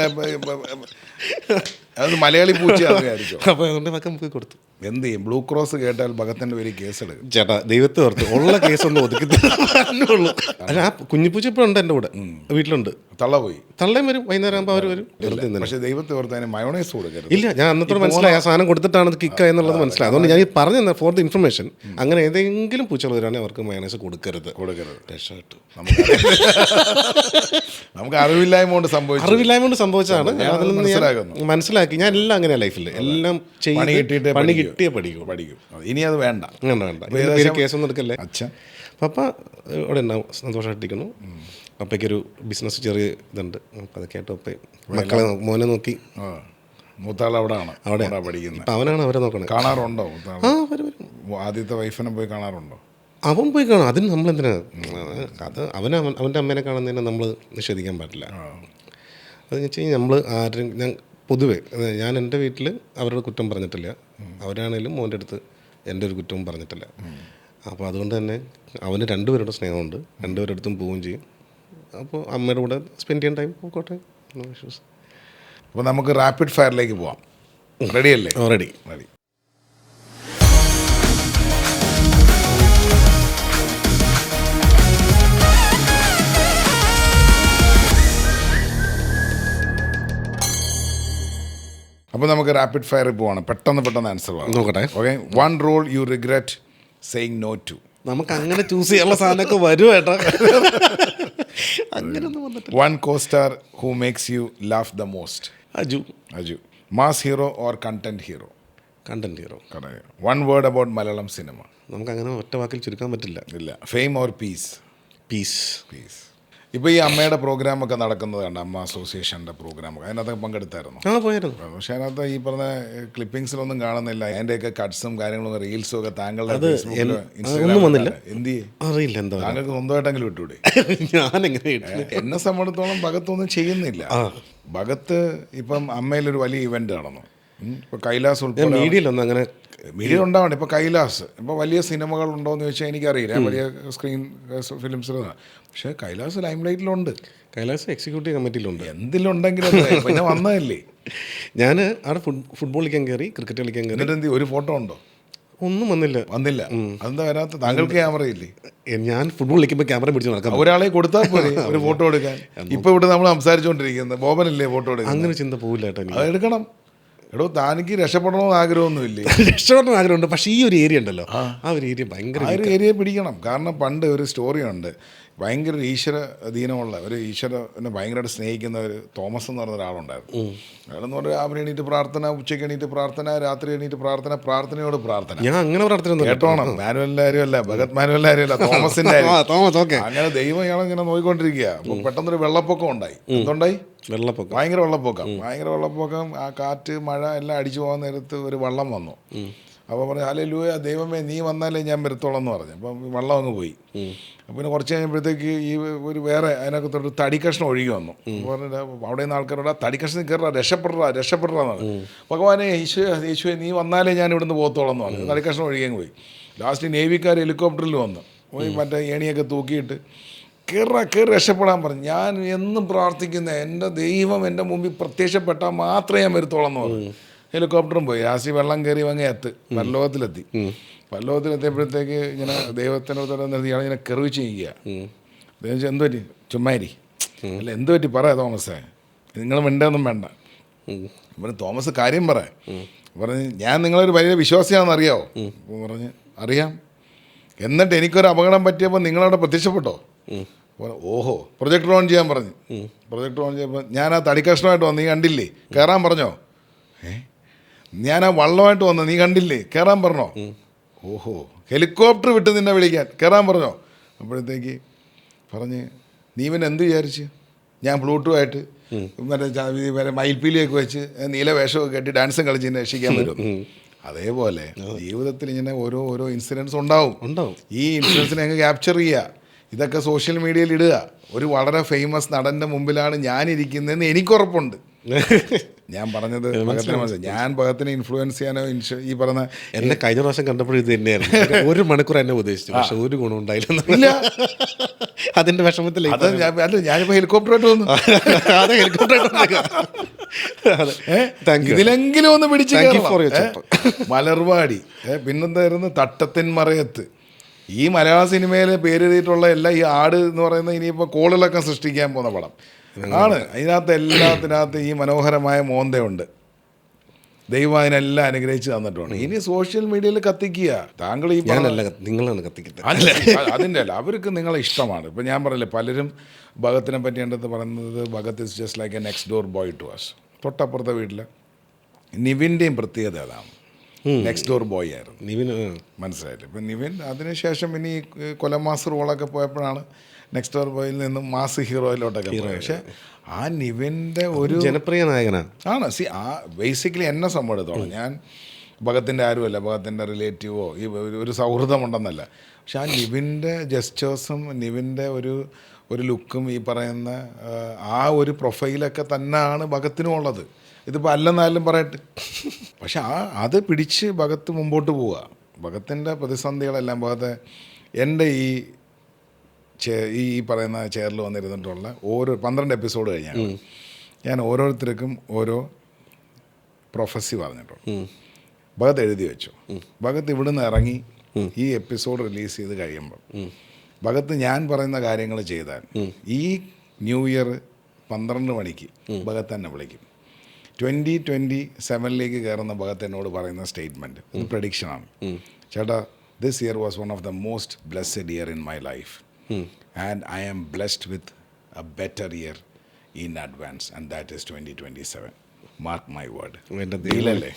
അത് മലയാളി പൂച്ചയാണെന്ന് വിചാരിച്ചോ? അപ്പോൾ അതുകൊണ്ട് പക്കം പോയി കൊടുത്തു. എന്ത് ചെയ്യും? ബ്ലൂ ക്രോസ് കേട്ടാൽ ഭഗത്തിൻ്റെ പേര് കേസെടുക്കും. ചേട്ടാ ദൈവത്തെ ഓർത്ത് ഉള്ള കേസൊന്നും ഒതുക്കിത്തുള്ളൂ. അല്ല, ആ കുഞ്ഞിപ്പൂച്ച ഇപ്പോഴും ഉണ്ട് എൻ്റെ കൂടെ, വീട്ടിലുണ്ട്. തള്ളയും വരും, വൈകുന്നേരം ആകുമ്പോൾ അവർ വരും. പക്ഷേ ദൈവത്തെ ഓർത്ത് അതിന് മയോണൈസ് കൊടുക്കരുത്. ഇല്ല, ഞാൻ അന്നത്തോടെ മനസ്സിലായി ആ സാധനം കൊടുത്തിട്ടാണ് അത് കിക്ക എന്നുള്ളത് മനസ്സിലായി. അതുകൊണ്ട് ഞാൻ ഈ പറഞ്ഞു ഫോർ ദ ഇൻഫർമേഷൻ. അങ്ങനെ ഏതെങ്കിലും പൂച്ചകൾ വരാണെങ്കിൽ അവർക്ക് മയോണൈസ് കൊടുക്കരുത്. രക്ഷപ്പെട്ടു. നമുക്ക് അറിവില്ലായ്മ കൊണ്ട് സംഭവിച്ചതാണ്. അതിൽ നിന്ന് ഞാൻ മനസ്സിലാക്കി. ഞാൻ എല്ലാം അങ്ങനെയാണ് ലൈഫിൽ എല്ലാം പണി കിട്ടിയേ പഠിക്കും. ഇനി അത് വേണ്ട. കേസൊന്നും എടുക്കല്ലേ. പപ്പ ഇവിടെ ഉണ്ടാവും, സന്തോഷമായിട്ടിരിക്കുന്നു. പപ്പയ്ക്കൊരു ബിസിനസ് ചെറിയ ഇതുണ്ട്. അപ്പം അതൊക്കെ ആയിട്ട് പപ്പ മക്കളെ മോനെ നോക്കി. മൂത്താൾ അവിടെ പഠിക്കുന്നത്. അവനാണ് അവരെ നോക്കണേ. കാണാറുണ്ടോ? ആദ്യത്തെ വൈഫിനെ പോയി കാണാറുണ്ടോ? അവൻ പോയി കാണും. അതിന് നമ്മളെന്തിനാ അത് അവൻ്റെ അമ്മേനെ കാണുന്നതിനെ നമ്മൾ നിഷേധിക്കാൻ പാടില്ല. അതെന്ന് വെച്ച് കഴിഞ്ഞാൽ നമ്മൾ ആരും ഞാൻ പൊതുവേ ഞാൻ എൻ്റെ വീട്ടിൽ അവരോട് കുറ്റം പറഞ്ഞിട്ടില്ല. അവരാണേലും മോൻ്റെ അടുത്ത് എൻ്റെ ഒരു കുറ്റവും പറഞ്ഞിട്ടില്ല. അപ്പോൾ അതുകൊണ്ട് തന്നെ അവന് 2 പേരുടെ സ്നേഹമുണ്ട്. 2 പേരുടെ അടുത്തും പോവുകയും ചെയ്യും. അപ്പോൾ അമ്മയുടെ കൂടെ സ്പെൻഡ് ചെയ്യാൻ ടൈം പോയിക്കോട്ടെ. No issues. അപ്പോൾ നമുക്ക് റാപ്പിഡ് ഫയറിലേക്ക് പോവാം. റെഡിയല്ലേ? റെഡി. അപ്പോൾ അപ്പോൾ നമുക്ക് റാപ്പിഡ് ഫയർ പോവാണ്. പെട്ടെന്ന് ആൻസർ നോക്കട്ടെ. Okay. One role you regret saying no to. നമുക്ക് അങ്ങനെ ചൂസ് ചെയ്യാനുള്ള സാധനമൊക്കെ വരും ഏട്ടാ. അങ്ങനെയൊന്നും വന്നിട്ടില്ല. One costar who makes you laugh the most. Aju. Mass hero or content hero? Content hero. One word about Malayalam cinema. നമുക്ക് അങ്ങനെ ഒറ്റ വാക്കിൽ ചുരുക്കാൻ പറ്റില്ല. ഇല്ല. Fame or peace? പീസ്. ഇപ്പോൾ ഈ അമ്മയുടെ പ്രോഗ്രാമൊക്കെ നടക്കുന്നത് കണ്ട, അമ്മ അസോസിയേഷൻ്റെ പ്രോഗ്രാമൊക്കെ, അതിനകത്തൊക്കെ പങ്കെടുത്തായിരുന്നു. പോയായിരുന്നു. പക്ഷെ അതിനകത്ത് ഈ പറഞ്ഞ ക്ലിപ്പിങ്സിലൊന്നും കാണുന്നില്ല. അതിൻ്റെയൊക്കെ കട്ട്സും കാര്യങ്ങളും റീൽസും ഒക്കെ താങ്കളുടെ ഒന്നും വന്നില്ല. എന്ത് ചെയ്യും അറിയില്ല എന്താ. താങ്കൾക്ക് സ്വന്തമായിട്ടെങ്കിലും ഇട്ടൂടെ? ഞാനെങ്ങനെ എന്നെ സംബന്ധിച്ചോളം ഭഗത്തൊന്നും ചെയ്യുന്നില്ല. ഭഗത്ത് ഇപ്പം അമ്മയിലൊരു വലിയ ഇവന്റ് നടന്നു. ഇപ്പൊ കൈലാസ് ഉൾപ്പെടെ മീഡിയയിലൊന്നും അങ്ങനെ മീഡിയ ഉണ്ടാവണം. ഇപ്പോൾ കൈലാസ് ഇപ്പോൾ വലിയ സിനിമകൾ ഉണ്ടോ എന്ന് ചോദിച്ചാൽ എനിക്കറിയില്ല. വലിയ സ്ക്രീൻ ഫിലിംസിലാണ്. പക്ഷേ കൈലാസ് ലൈം ലൈറ്റിലുണ്ട്. കൈലാസ് എക്സിക്യൂട്ടീവ് കമ്മിറ്റിയിലുണ്ട്. എന്തിലുണ്ടെങ്കിലും പിന്നെ വന്നതല്ലേ. ഞാൻ അവിടെ ഫുട്ബോൾ കളിക്കാൻ കയറി, ക്രിക്കറ്റ് കളിക്കാൻ കയറി. എന്നിട്ട് എന്ത് ഒരു ഫോട്ടോ ഉണ്ടോ? ഒന്നും വന്നില്ല. അതെന്താ വരാത്ത? താങ്കൾക്ക് ക്യാമറയില്ലേ? ഞാൻ ഫുട്ബോൾ കളിക്കുമ്പോൾ ക്യാമറ പിടിച്ച് നടക്കാം. ഒരാളെ കൊടുത്താൽ പോലെ ഒരു ഫോട്ടോ എടുക്കാൻ. ഇപ്പൊ ഇവിടെ നമ്മൾ സംസാരിച്ചുകൊണ്ടിരിക്കുന്നത് ബോബനല്ലേ ഫോട്ടോ എടുക്കാൻ? അങ്ങനെ ചിന്ത പോവില്ല ഏട്ടാ. അത് എടുക്കണം. എടോ, താനിക്ക് രക്ഷപ്പെടണമെന്ന് ആഗ്രഹമൊന്നുമില്ലേ? രക്ഷപ്പെടണം ആഗ്രഹമുണ്ട്. പക്ഷേ ഈ ഒരു ഏരിയ ഉണ്ടല്ലോ, ആ ഒരു ഏരിയ ഭയങ്കര, ആ ഒരു ഏരിയ പിടിക്കണം. കാരണം പണ്ട് ഒരു സ്റ്റോറി ഉണ്ട്. ഭയങ്കര ഈശ്വര അധീനമുള്ള ഒരു ഈശ്വരനെ ഭയങ്കരമായിട്ട് സ്നേഹിക്കുന്ന ഒരു തോമസ് എന്ന് പറഞ്ഞ ഒരാളുണ്ടായിരുന്നു. അയാളെന്ന് പറഞ്ഞാൽ രാവിലെ എണീറ്റ് പ്രാർത്ഥന, ഉച്ചയ്ക്ക് എണീറ്റ് പ്രാർത്ഥന, രാത്രി എണീറ്റ് പ്രാർത്ഥന, പ്രാർത്ഥനയോട് പ്രാർത്ഥന. ഞാൻ അങ്ങനെ പ്രാർത്ഥന കേട്ടോണം. മാനുവലിൻ്റെ കാര്യമല്ല, ഭഗത് മാനുവലിൻ്റെ കാര്യമല്ല, തോമസിന്റെ അങ്ങനെ ദൈവം ഇയാളിങ്ങനെ നോക്കിക്കൊണ്ടിരിക്കുക. അപ്പോൾ പെട്ടെന്നൊരു വെള്ളപ്പൊക്കം ഉണ്ടായി. എന്തുണ്ടായി? വെള്ളപ്പൊക്കം. ഭയങ്കര വെള്ളപ്പൊക്കം. ആ കാറ്റ് മഴ എല്ലാം അടിച്ചു പോകാൻ നേരത്ത് ഒരു വെള്ളം വന്നു. അപ്പോൾ പറഞ്ഞു, ഹല്ലേലൂയ, ദൈവമേ നീ വന്നാലേ ഞാൻ വരത്തോളം എന്ന് പറഞ്ഞു. അപ്പം വെള്ളം അങ്ങ് പോയി. അപ്പം പിന്നെ കുറച്ച് കഴിഞ്ഞപ്പോഴത്തേക്ക് ഈ ഒരു വേറെ അതിനകത്തൊരു തടി കഷ്ണം ഒഴുകി വന്നു. പറഞ്ഞിട്ട് അവിടെ നിന്ന് ആൾക്കാരോട് തടി കഷ്ണം കയറാ, രക്ഷപ്പെടാ എന്നാണ്. ഭഗവാനെ യേശുവെ നീ വന്നാലേ ഞാൻ ഇവിടുന്ന് പോകത്തോളം എന്ന് പറഞ്ഞു. തടി കഷ്ണം ഒഴുകിയങ്ങ് പോയി. ലാസ്റ്റ് നേവിക്കാർ ഹെലികോപ്റ്ററിൽ വന്നു. പോയി മറ്റേ ഏണിയൊക്കെ തൂക്കിയിട്ട് കയറി രക്ഷപ്പെടാൻ പറഞ്ഞു. ഞാൻ എന്നും പ്രാർത്ഥിക്കുന്ന എൻ്റെ ദൈവം എൻ്റെ മുമ്പിൽ പ്രത്യക്ഷപ്പെട്ടാൽ മാത്രമേ ഞാൻ വരത്തോളം എന്ന് പറഞ്ഞു. ഹെലികോപ്റ്ററും പോയി. ലാസ്റ്റ് വെള്ളം കയറി അങ്ങ് പരലോകത്തിലെത്തി. പരലോകത്തിലെത്തിയപ്പോഴത്തേക്ക് ഇങ്ങനെ ദൈവത്തിനോട് ഇയാൾ ഇങ്ങനെ കെറിവിച്ച് ചെയ്യുക. ദൈവം എന്ത് പറ്റി? ചുമ്മാരി അല്ല, എന്ത് പറ്റി പറ തോമസേ, നിങ്ങൾ മിണ്ടൊന്നും വേണ്ട. പറഞ്ഞു തോമസ് കാര്യം പറഞ്ഞ് ഞാൻ നിങ്ങളൊരു വലിയ വിശ്വാസിയാണെന്ന് അറിയാമോ? പറഞ്ഞ് അറിയാം. എന്നിട്ട് എനിക്കൊരു അപകടം പറ്റിയപ്പോൾ നിങ്ങളവിടെ പ്രത്യക്ഷപ്പെട്ടോ? ഓഹോ. പ്രൊജക്ടർ ഓൺ ചെയ്യാൻ പറഞ്ഞു. പ്രൊജക്ടർ ഓൺ ചെയ്യുമ്പോൾ ഞാൻ ആ തടിക്കഷ്ണമായിട്ട് വന്നു, നീ കണ്ടില്ലേ? കയറാൻ പറഞ്ഞോ? ഞാൻ ആ വള്ളമായിട്ട് വന്നു, നീ കണ്ടില്ലേ? കയറാൻ പറഞ്ഞോ? ഓഹോ. ഹെലികോപ്റ്റർ വിട്ട് നിന്നെ വിളിക്കാൻ കയറാൻ പറഞ്ഞോ? അപ്പോഴത്തേക്ക് പറഞ്ഞ് നീ പിന്നെ എന്ത് വിചാരിച്ച് ഞാൻ ഫ്ലൂട്ടുമായിട്ട് മറ്റേ മയിൽപ്പീലിയൊക്കെ വെച്ച് നീല വേഷമൊക്കെ കെട്ടി ഡാൻസും കളിച്ച് എന്നെ രക്ഷിക്കാൻ പറ്റും? അതേപോലെ ജീവിതത്തിൽ ഇങ്ങനെ ഓരോ ഇൻസിഡൻസ് ഉണ്ടാവും. ഈ ഇൻസിഡൻസിനെ അങ്ങ് ക്യാപ്ചർ ചെയ്യുക, ഇതൊക്കെ സോഷ്യൽ മീഡിയയിൽ ഇടുക. ഒരു വളരെ ഫേമസ് നടൻ്റെ മുമ്പിലാണ് ഞാനിരിക്കുന്നതെന്ന് എനിക്കുറപ്പുണ്ട്. ഞാൻ പറഞ്ഞത് ഞാൻ ഭഗത്തിനെ ഇൻഫ്ലുവൻസ് ചെയ്യാനോ ഈ പറഞ്ഞ എന്നെ കഴിഞ്ഞ പ്രാവശ്യം കണ്ടപ്പോഴും ഇത് തന്നെയായിരുന്നു. ഒരു മണിക്കൂർ എന്നെ ഉപദേശിച്ചു, പക്ഷെ ഒരു ഗുണം ഉണ്ടായില്ല. അതിന്റെ വിഷമത്തിൽ ഞാനിപ്പോ ഹെലികോപ്റ്ററായിട്ട് വന്നു. ഇതിലെങ്കിലും ഒന്ന് പിടിച്ച് മലർവാടി. പിന്നെന്തായിരുന്നു? തട്ടത്തിൻ മറയത്ത്. ഈ മലയാള സിനിമയിൽ പേരെഴുതിയിട്ടുള്ള എല്ലാ ഈ ആട് എന്ന് പറയുന്ന ഇനിയിപ്പോൾ കോളിളക്കം സൃഷ്ടിക്കാൻ പോകുന്ന പടം ആണ്. എല്ലാത്തിനകത്ത് ഈ മനോഹരമായ മോന്തയുണ്ട്. ദൈവം അതിനെല്ലാം അനുഗ്രഹിച്ച് തന്നിട്ടുണ്ട്. ഇനി സോഷ്യൽ മീഡിയയിൽ കത്തിക്കുക. താങ്കൾ ഈ നിങ്ങളാണ് കത്തിക്കുന്നത്. അതിൻ്റെ അല്ല, അവർക്ക് നിങ്ങളെ ഇഷ്ടമാണ്. ഇപ്പം ഞാൻ പറഞ്ഞില്ലേ, പലരും ഭഗത്തിനെ പറ്റി എൻ്റെ അടുത്ത് പറയുന്നത് Bhagat is just like a next door boy to us. തൊട്ടപ്പുറത്തെ വീട്ടിൽ നിവിൻ്റെയും പ്രത്യേകത അതാണ്. നെക്സ്റ്റ് ഡോർ ബോയ് ആയിരുന്നു നിവിൻ. മനസ്സിലായില്ലേ? ഇപ്പം നിവിൻ അതിനുശേഷം ഇനി കൊലമാസ് റോളൊക്കെ പോയപ്പോഴാണ് നെക്സ്റ്റ് ഡോർ ബോയിൽ നിന്നും മാസ് ഹീറോയിലോട്ടൊക്കെ പോയത്. പക്ഷേ ആ നിവിൻ്റെ ഒരു ജനപ്രിയ നായകനാണ്. ആ ബേസിക്കലി എന്നെ സംബന്ധിച്ചിടത്തോളം ഞാൻ ഭഗത്തിൻ്റെ ആരുമല്ല, ഭഗത്തിൻ്റെ റിലേറ്റീവോ ഈ ഒരു സൗഹൃദമുണ്ടെന്നല്ല. പക്ഷെ ആ നിവിൻ്റെ ജെസ്റ്റേഴ്സും നിവിൻ്റെ ഒരു ലുക്കും ഈ പറയുന്ന ആ ഒരു പ്രൊഫൈലൊക്കെ തന്നെയാണ് ഭഗത്തിനും ഉള്ളത്. ഇതിപ്പോൾ അല്ലെന്നാലും പറയട്ടെ. പക്ഷെ അത് പിടിച്ച് ഭഗത്ത് മുമ്പോട്ട് പോവുക. ഭഗത്തിൻ്റെ പ്രതിസന്ധികളെല്ലാം ഭഗത്തെ എൻ്റെ ഈ പറയുന്ന ചെയറിൽ വന്നിരുന്നിട്ടുള്ള ഓരോ 12 എപ്പിസോഡ് കഴിഞ്ഞാണ് ഞാൻ ഓരോരുത്തർക്കും ഓരോ പ്രൊഫസി പറഞ്ഞിട്ടുണ്ട്. ഭഗത്ത് എഴുതി വെച്ചു. ഭഗത്ത് ഇവിടുന്ന് ഇറങ്ങി ഈ എപ്പിസോഡ് റിലീസ് ചെയ്ത് കഴിയുമ്പോൾ ഭഗത്ത് ഞാൻ പറയുന്ന കാര്യങ്ങൾ ചെയ്താൽ ഈ ന്യൂ ഇയർ 12 മണിക്ക് ഭഗത്ത് തന്നെ വിളിക്കും. 2027 കയറുന്ന ഭാഗത്ത് എന്നോട് പറയുന്ന സ്റ്റേറ്റ്മെൻറ്റ് ഒരു പ്രഡിക്ഷനാണ്. ചേട്ടാ, this year was one of the most blessed year in my life and I am blessed with a better year in advance and that is 2027. Mark my word. എൻ്റെ ഡീലല്ലേ?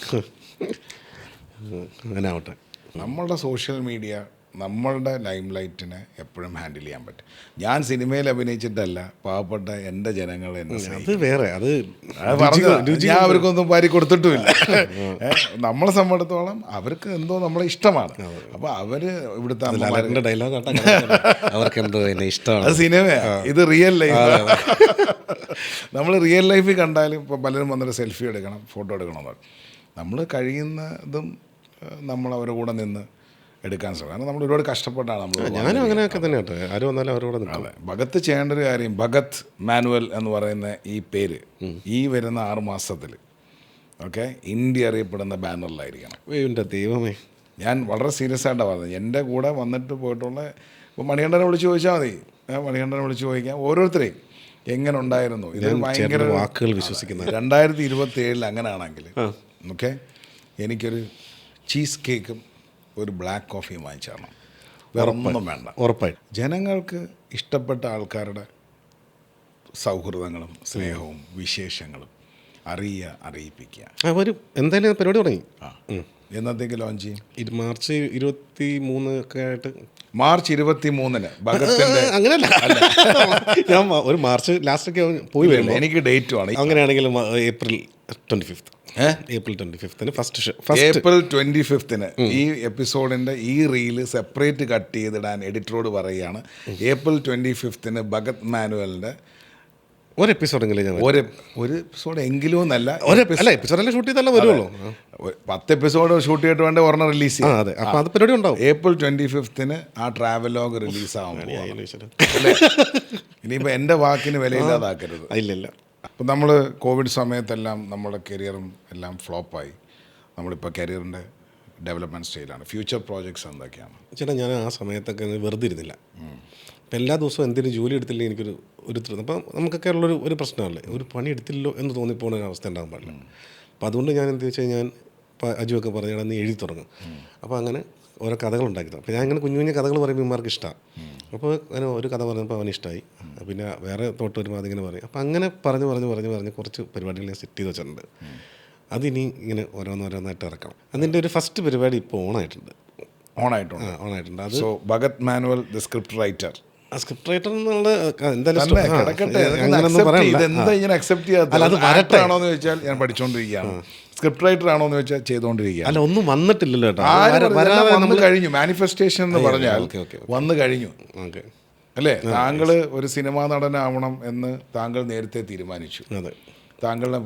അങ്ങനെ ആവട്ടെ. നമ്മളുടെ സോഷ്യൽ മീഡിയ നമ്മളുടെ lime ലൈറ്റിനെ എപ്പോഴും handle ചെയ്യാൻ പറ്റും. ഞാൻ സിനിമയിൽ അഭിനയിച്ചിട്ടല്ല, പാവപ്പെട്ട എൻ്റെ ജനങ്ങൾ എന്നെ അത് സ്നേഹിക്കും. വേറെ അത് ഞാൻ അവർക്കൊന്നും പാരി കൊടുത്തിട്ടുമില്ല. നമ്മളെ സംബന്ധിച്ചിടത്തോളം അവർക്ക് എന്തോ നമ്മളെ ഇഷ്ടമാണ്. അപ്പോൾ അവര് ഇവിടുത്തെ ഡയലോഗ് അവർക്ക് എന്തോ എന്നെ ഇഷ്ടമാണ്. അത് സിനിമയാണ്, ഇത് റിയൽ ലൈഫ്. നമ്മൾ റിയൽ ലൈഫിൽ കണ്ടാലും ഇപ്പോൾ പലരും വന്നിട്ട് സെൽഫി എടുക്കണം, ഫോട്ടോ എടുക്കണം എന്ന്. നമ്മൾ കഴിയുന്നതും നമ്മൾ അവരുടെ കൂടെ നിന്ന് എടുക്കാൻ ശ്രമിക്കും. കാരണം നമ്മൾ ഒരുപാട് കഷ്ടപ്പെട്ടാണ് നമ്മൾ. ഞാനും അങ്ങനെയൊക്കെ തന്നെ കേട്ടോ, ആര് വന്നാലും അവരോട് നിൽക്കും. അതെ, ഭഗത്ത് ചെയ്യേണ്ട ഒരു കാര്യം, ഭഗത് മാനുവൽ എന്ന് പറയുന്ന ഈ പേര് ഈ വരുന്ന 6 മാസത്തിൽ ഓക്കെ ഇന്ത്യ അറിയപ്പെടുന്ന ബാനറിലായിരിക്കണം. എൻ്റെ ദൈവമേ, ഞാൻ വളരെ സീരിയസ് ആയിട്ടാണ് പറഞ്ഞത്. എൻ്റെ കൂടെ വന്നിട്ട് പോയിട്ടുള്ള ഇപ്പോൾ മണികണ്ഠനെ വിളിച്ച് ചോദിച്ചാൽ മതി. മണികണ്ഠനെ വിളിച്ച് ചോദിക്കാം ഓരോരുത്തരെയും എങ്ങനെ ഉണ്ടായിരുന്നു. ഇത് ഭയങ്കര വാക്കുകൾ വിശ്വസിക്കുന്ന 2027 അങ്ങനെയാണെങ്കിൽ ഓക്കെ എനിക്കൊരു ചീസ് കേക്കും ഒരു ബ്ലാക്ക് കോഫിയും വാങ്ങിച്ചു തരണം. വേറെ ഒന്നും വേണ്ട. ഉറപ്പായിട്ട് ജനങ്ങൾക്ക് ഇഷ്ടപ്പെട്ട ആൾക്കാരുടെ സൗഹൃദങ്ങളും സ്നേഹവും വിശേഷങ്ങളും അറിയിപ്പിക്കുക. ഒരു എന്തായാലും പരിപാടി തുടങ്ങി. എന്നത്തേക്ക് ലോഞ്ച് ചെയ്യും? മാർച്ച് 23 ഒക്കെ ആയിട്ട്. മാർച്ച് 23 ഭഗത്തിന്റെ അങ്ങനെയല്ല, ഞാൻ ഒരു മാർച്ച് ലാസ്റ്റൊക്കെ പോയി വരില്ല. എനിക്ക് ഡേറ്റ് ആണ്. അങ്ങനെയാണെങ്കിൽ ഏപ്രിൽ 25 ഏപ്രിൽ 25 ഫസ്റ്റ് ഏപ്രിൽ 25 ഈ എപ്പിസോഡിന്റെ ഈ റീല് സെപ്പറേറ്റ് കട്ട് ചെയ്തിടാൻ എഡിറ്ററോട് പറയുകയാണ്. ഏപ്രിൽ 25 ഭഗത് മാനുവലിന്റെ ഒരു എപ്പിസോഡെങ്കിലും ഞാൻ ഒരു എപ്പിസോഡ് എങ്കിലും എന്നല്ല, അല്ല എപ്പിസോഡെല്ലാം ഷൂട്ട് ചെയ്തല്ലേ വരുള്ളൂ. 10 എപ്പിസോഡ് ഷൂട്ട് ചെയ്തിട്ട് വേണ്ട ഒരെണ്ണം റിലീസ് ചെയ്യാം. അതെ, അപ്പോൾ അത് പരിപാടി ഉണ്ടാവും. ഏപ്രിൽ 25 ആ ട്രാവലോഗ് റിലീസാകുമ്പോൾ ഇനിയിപ്പോൾ എൻ്റെ വാക്കിന് വിലയില്ലാതാക്കരുത്. ഇല്ലില്ല. അപ്പം നമ്മൾ കോവിഡ് സമയത്തെല്ലാം നമ്മുടെ കരിയറും എല്ലാം ഫ്ലോപ്പായി. നമ്മളിപ്പോൾ കരിയറിൻ്റെ ഡെവലപ്മെൻറ്റ് സ്റ്റേജിലാണ്. ഫ്യൂച്ചർ പ്രോജക്ട്സ് എന്തൊക്കെയാണ്? ചേട്ടാ, ഞാൻ ആ സമയത്തൊക്കെ വെറുതെ ഇരുന്നില്ല. അപ്പം എല്ലാ ദിവസവും എന്തെങ്കിലും ജോലി എടുത്തില്ലെങ്കിൽ എനിക്കൊരു അപ്പം നമുക്കൊക്കെ ഉള്ളൊരു പ്രശ്നമല്ലേ, ഒരു പണി എടുത്തില്ലോ എന്ന് തോന്നിപ്പോകുന്ന ഒരു അവസ്ഥ ഉണ്ടാകാൻ പാടില്ല. അപ്പോൾ അതുകൊണ്ട് ഞാൻ എന്ത് വെച്ചാൽ ഞാൻ ഇപ്പോൾ അജുവൊക്കെ പറഞ്ഞാൽ നീ എഴുതി തുടങ്ങും. അപ്പോൾ അങ്ങനെ ഓരോ കഥകൾ ഉണ്ടാക്കി. അപ്പോൾ ഞാൻ ഇങ്ങനെ കുഞ്ഞു കുഞ്ഞു കഥകൾ പറയുമ്പോൾ ഇമാർക്ക് ഇഷ്ടമാണ്. അപ്പോൾ അങ്ങനെ ഒരു കഥ പറഞ്ഞപ്പോൾ അവന് ഇഷ്ടമായി. പിന്നെ വേറെ തോട്ട് വരുമ്പോൾ അതിങ്ങനെ പറയും. അപ്പോൾ അങ്ങനെ പറഞ്ഞ് കുറച്ച് പരിപാടികൾ ഞാൻ സെറ്റ് ചെയ്ത് വെച്ചിട്ടുണ്ട്. അതിനി ഇങ്ങനെ ഓരോന്നോരോന്നായിട്ട് ഇറക്കണം. അതിൻ്റെ ഒരു ഫസ്റ്റ് പരിപാടി ഇപ്പോൾ ഓണായിട്ടുണ്ട്. അത് so Bhagat Manuel the script writer. Script writer എന്നുള്ള ആണോന്ന് ചോദിച്ചാൽ ഞാൻ പഠിച്ചുകൊണ്ടിരിക്കുകയാണ്. സ്ക്രിപ്റ്റ് റൈറ്റർ ആണോന്ന് ചോദിച്ചാൽ ചെയ്തുകൊണ്ടിരിക്കുകയാണ്. അല്ല, ഒന്നും വന്നിട്ടില്ലല്ലോ കേട്ടോ. വന്നു കഴിഞ്ഞു. മാനിഫെസ്റ്റേഷൻ എന്ന് പറഞ്ഞാൽ വന്നു കഴിഞ്ഞു അല്ലേ? താങ്കൾ ഒരു സിനിമാ നടനാവണം എന്ന് താങ്കൾ നേരത്തെ തീരുമാനിച്ചു. അതെ, താങ്കളുടെ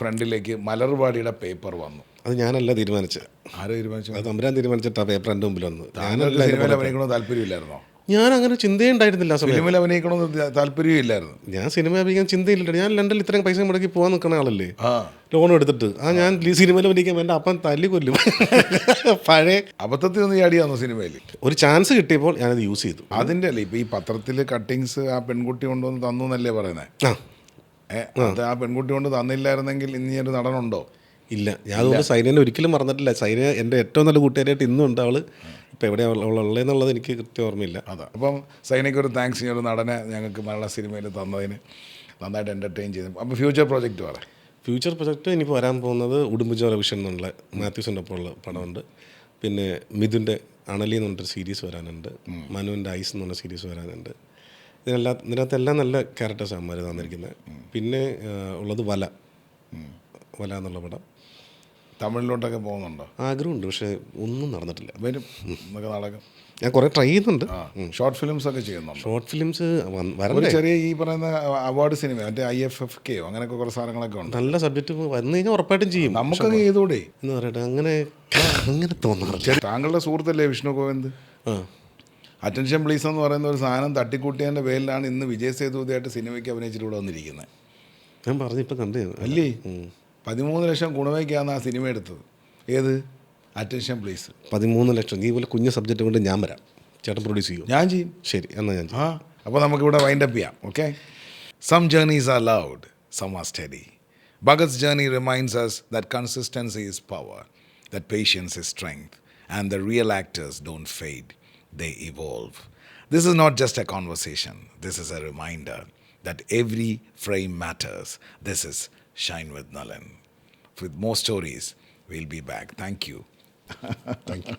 ഫ്രണ്ടിലേക്ക് മലർവാടിയുടെ പേപ്പർ വന്നു. അത് ഞാനല്ല തീരുമാനിച്ചത്. ആരോ തീരുമാനിച്ചു? അത് തമ്പുരാൻ തീരുമാനിച്ചിട്ടാ പേപ്പർ എൻ്റെ മുമ്പിൽ വന്നത്. താങ്കൾക്ക് സിനിമയിൽ അഭിനയിക്കണമെന്ന് താല്പര്യമില്ലായിരുന്നോ? ഞാൻ അങ്ങനെ ചിന്തയുണ്ടായിരുന്നില്ല. സിനിമയിൽ അഭിനയിക്കണമെന്ന് താല്പര്യമില്ലായിരുന്നു. ഞാൻ സിനിമ അഭിനയിക്കാൻ ചിന്തയില്ല. ഞാൻ ലണ്ടനിൽ ഇത്രയും പൈസ മുടക്കി പോകാൻ നിൽക്കുന്ന ആളല്ലേ, ലോൺ എടുത്തിട്ട്. ഞാൻ സിനിമയിൽ അഭിനയിക്കാൻ എൻ്റെ അപ്പം തല്ലി കൊല്ലും. പഴയ അബദ്ധത്തിൽ ഒന്ന് ചാടിയാന്നോ സിനിമയിൽ? ഒരു ചാൻസ് കിട്ടിയപ്പോൾ ഞാനത് യൂസ് ചെയ്തു. അതിൻ്റെ അല്ലേ ഇപ്പം ഈ പത്രത്തിൽ കട്ടിങ്സ് ആ പെൺകുട്ടി കൊണ്ടുവന്ന് തന്നു എന്നല്ലേ പറയുന്നത്? അത് ആ പെൺകുട്ടി കൊണ്ട് തന്നില്ലായിരുന്നെങ്കിൽ ഇനി ഒരു നടനുണ്ടോ? ഇല്ല. ഞാൻ അതുകൊണ്ട് സൈനനെ ഒരിക്കലും മറന്നിട്ടില്ല. സൈന എൻ്റെ ഏറ്റവും നല്ല കൂട്ടുകാരായിട്ട് ഇന്നും ഉണ്ട്. അവൾ ഇപ്പം എവിടെയാണ് ഉള്ളതെന്നുള്ളത് എനിക്ക് കൃത്യം ഓർമ്മയില്ല. അതാ. അപ്പം സൈനയ്ക്ക് ഒരു താങ്ക്സ്. ഈ ഒരു നടനെ ഞങ്ങൾക്ക് മലയാള സിനിമയിൽ തന്നതിന് നന്നായിട്ട് എൻ്റർടൈൻ ചെയ്തു. അപ്പോൾ ഫ്യൂച്ചർ പ്രോജക്റ്റ് പറയാം. ഫ്യൂച്ചർ പ്രൊജക്റ്റ് ഇനിയിപ്പോൾ വരാൻ പോകുന്നത് ഉടുമ്പുചോര വിഷൻ എന്നുള്ള മാത്യൂസിൻ്റെ ഒപ്പമുള്ള പടമുണ്ട്. പിന്നെ മിഥുൻ്റെ അണലി എന്ന് പറഞ്ഞൊരു സീരീസ് വരാനുണ്ട്. മനുവിൻ്റെ ഐസ് എന്ന് പറഞ്ഞ സീരീസ് വരാനുണ്ട്. ഇതിനകത്തെല്ലാം നല്ല ക്യാരക്ടേഴ്സ് അമ്മമാർ തന്നിരിക്കുന്നത്. പിന്നെ ഉള്ളത് വല എന്നുള്ള പടം. തമിഴിലോട്ടൊക്കെ പോകുന്നുണ്ടോ? ആഗ്രഹമുണ്ട്, പക്ഷേ ഒന്നും നടന്നിട്ടില്ല. വരും, നമുക്ക് നടക്കും. ഞാൻ കുറേ ട്രൈ ചെയ്യുന്നുണ്ട്. ഷോർട്ട് ഫിലിംസ് ഒക്കെ ചെയ്യുന്നുണ്ട്. ഷോർട്ട് ഫിലിംസ് ഒരു ചെറിയ ഈ പറയുന്ന അവാർഡ് സിനിമ മറ്റേ IFFK അങ്ങനെയൊക്കെ കുറേ സാധനങ്ങളൊക്കെ ഉണ്ട്. നല്ല സബ്ജക്റ്റ് വന്നു കഴിഞ്ഞാൽ ഉറപ്പായിട്ടും ചെയ്യും. നമുക്കൊക്കെ ചെയ്തൂടെ എന്ന് പറയട്ടെ, അങ്ങനെ തോന്നാറില്ല. താങ്കളുടെ സുഹൃത്തല്ലേ വിഷ്ണു ഗോവിന്ദ്? അറ്റൻഷൻ പ്ലീസ് എന്ന് പറയുന്ന ഒരു സാധനം തട്ടിക്കൂട്ടിയതിൻ്റെ പേരിലാണ് ഇന്ന് വിജയ് സേതുപതിയായിട്ട് സിനിമയ്ക്ക് അഭിനയിച്ചിട്ട് ഇവിടെ വന്നിരിക്കുന്നത്. ഞാൻ പറഞ്ഞു ഇപ്പം കണ്ടു അല്ലേ? 13 ലക്ഷം ഗുണമേക്കാണ് ആ സിനിമ എടുത്തത്. ഏത്? Attention please. 13 ലക്ഷം. ഈ പോലെ കുഞ്ഞു സബ്ജക്റ്റ് കൊണ്ട് ഞാൻ വരാം, ചേട്ടൻ പ്രൊഡ്യൂസ് ചെയ്യും. ഞാൻ ചെയ്യും. ശരി, എന്നാൽ ഞാൻ ചെയ്യും. അപ്പോൾ നമുക്കിവിടെ വൈൻഡപ്പ് ചെയ്യാം. Okay. Some journeys are loud, some are steady, Bhagat's journey reminds us that consistency is power, that patience is strength, and the real actors don't fade, they evolve. This is not just a conversation, this is a reminder that every frame matters. This is Shine with Nalin. With more stories, we'll be back. Thank you. Thank you.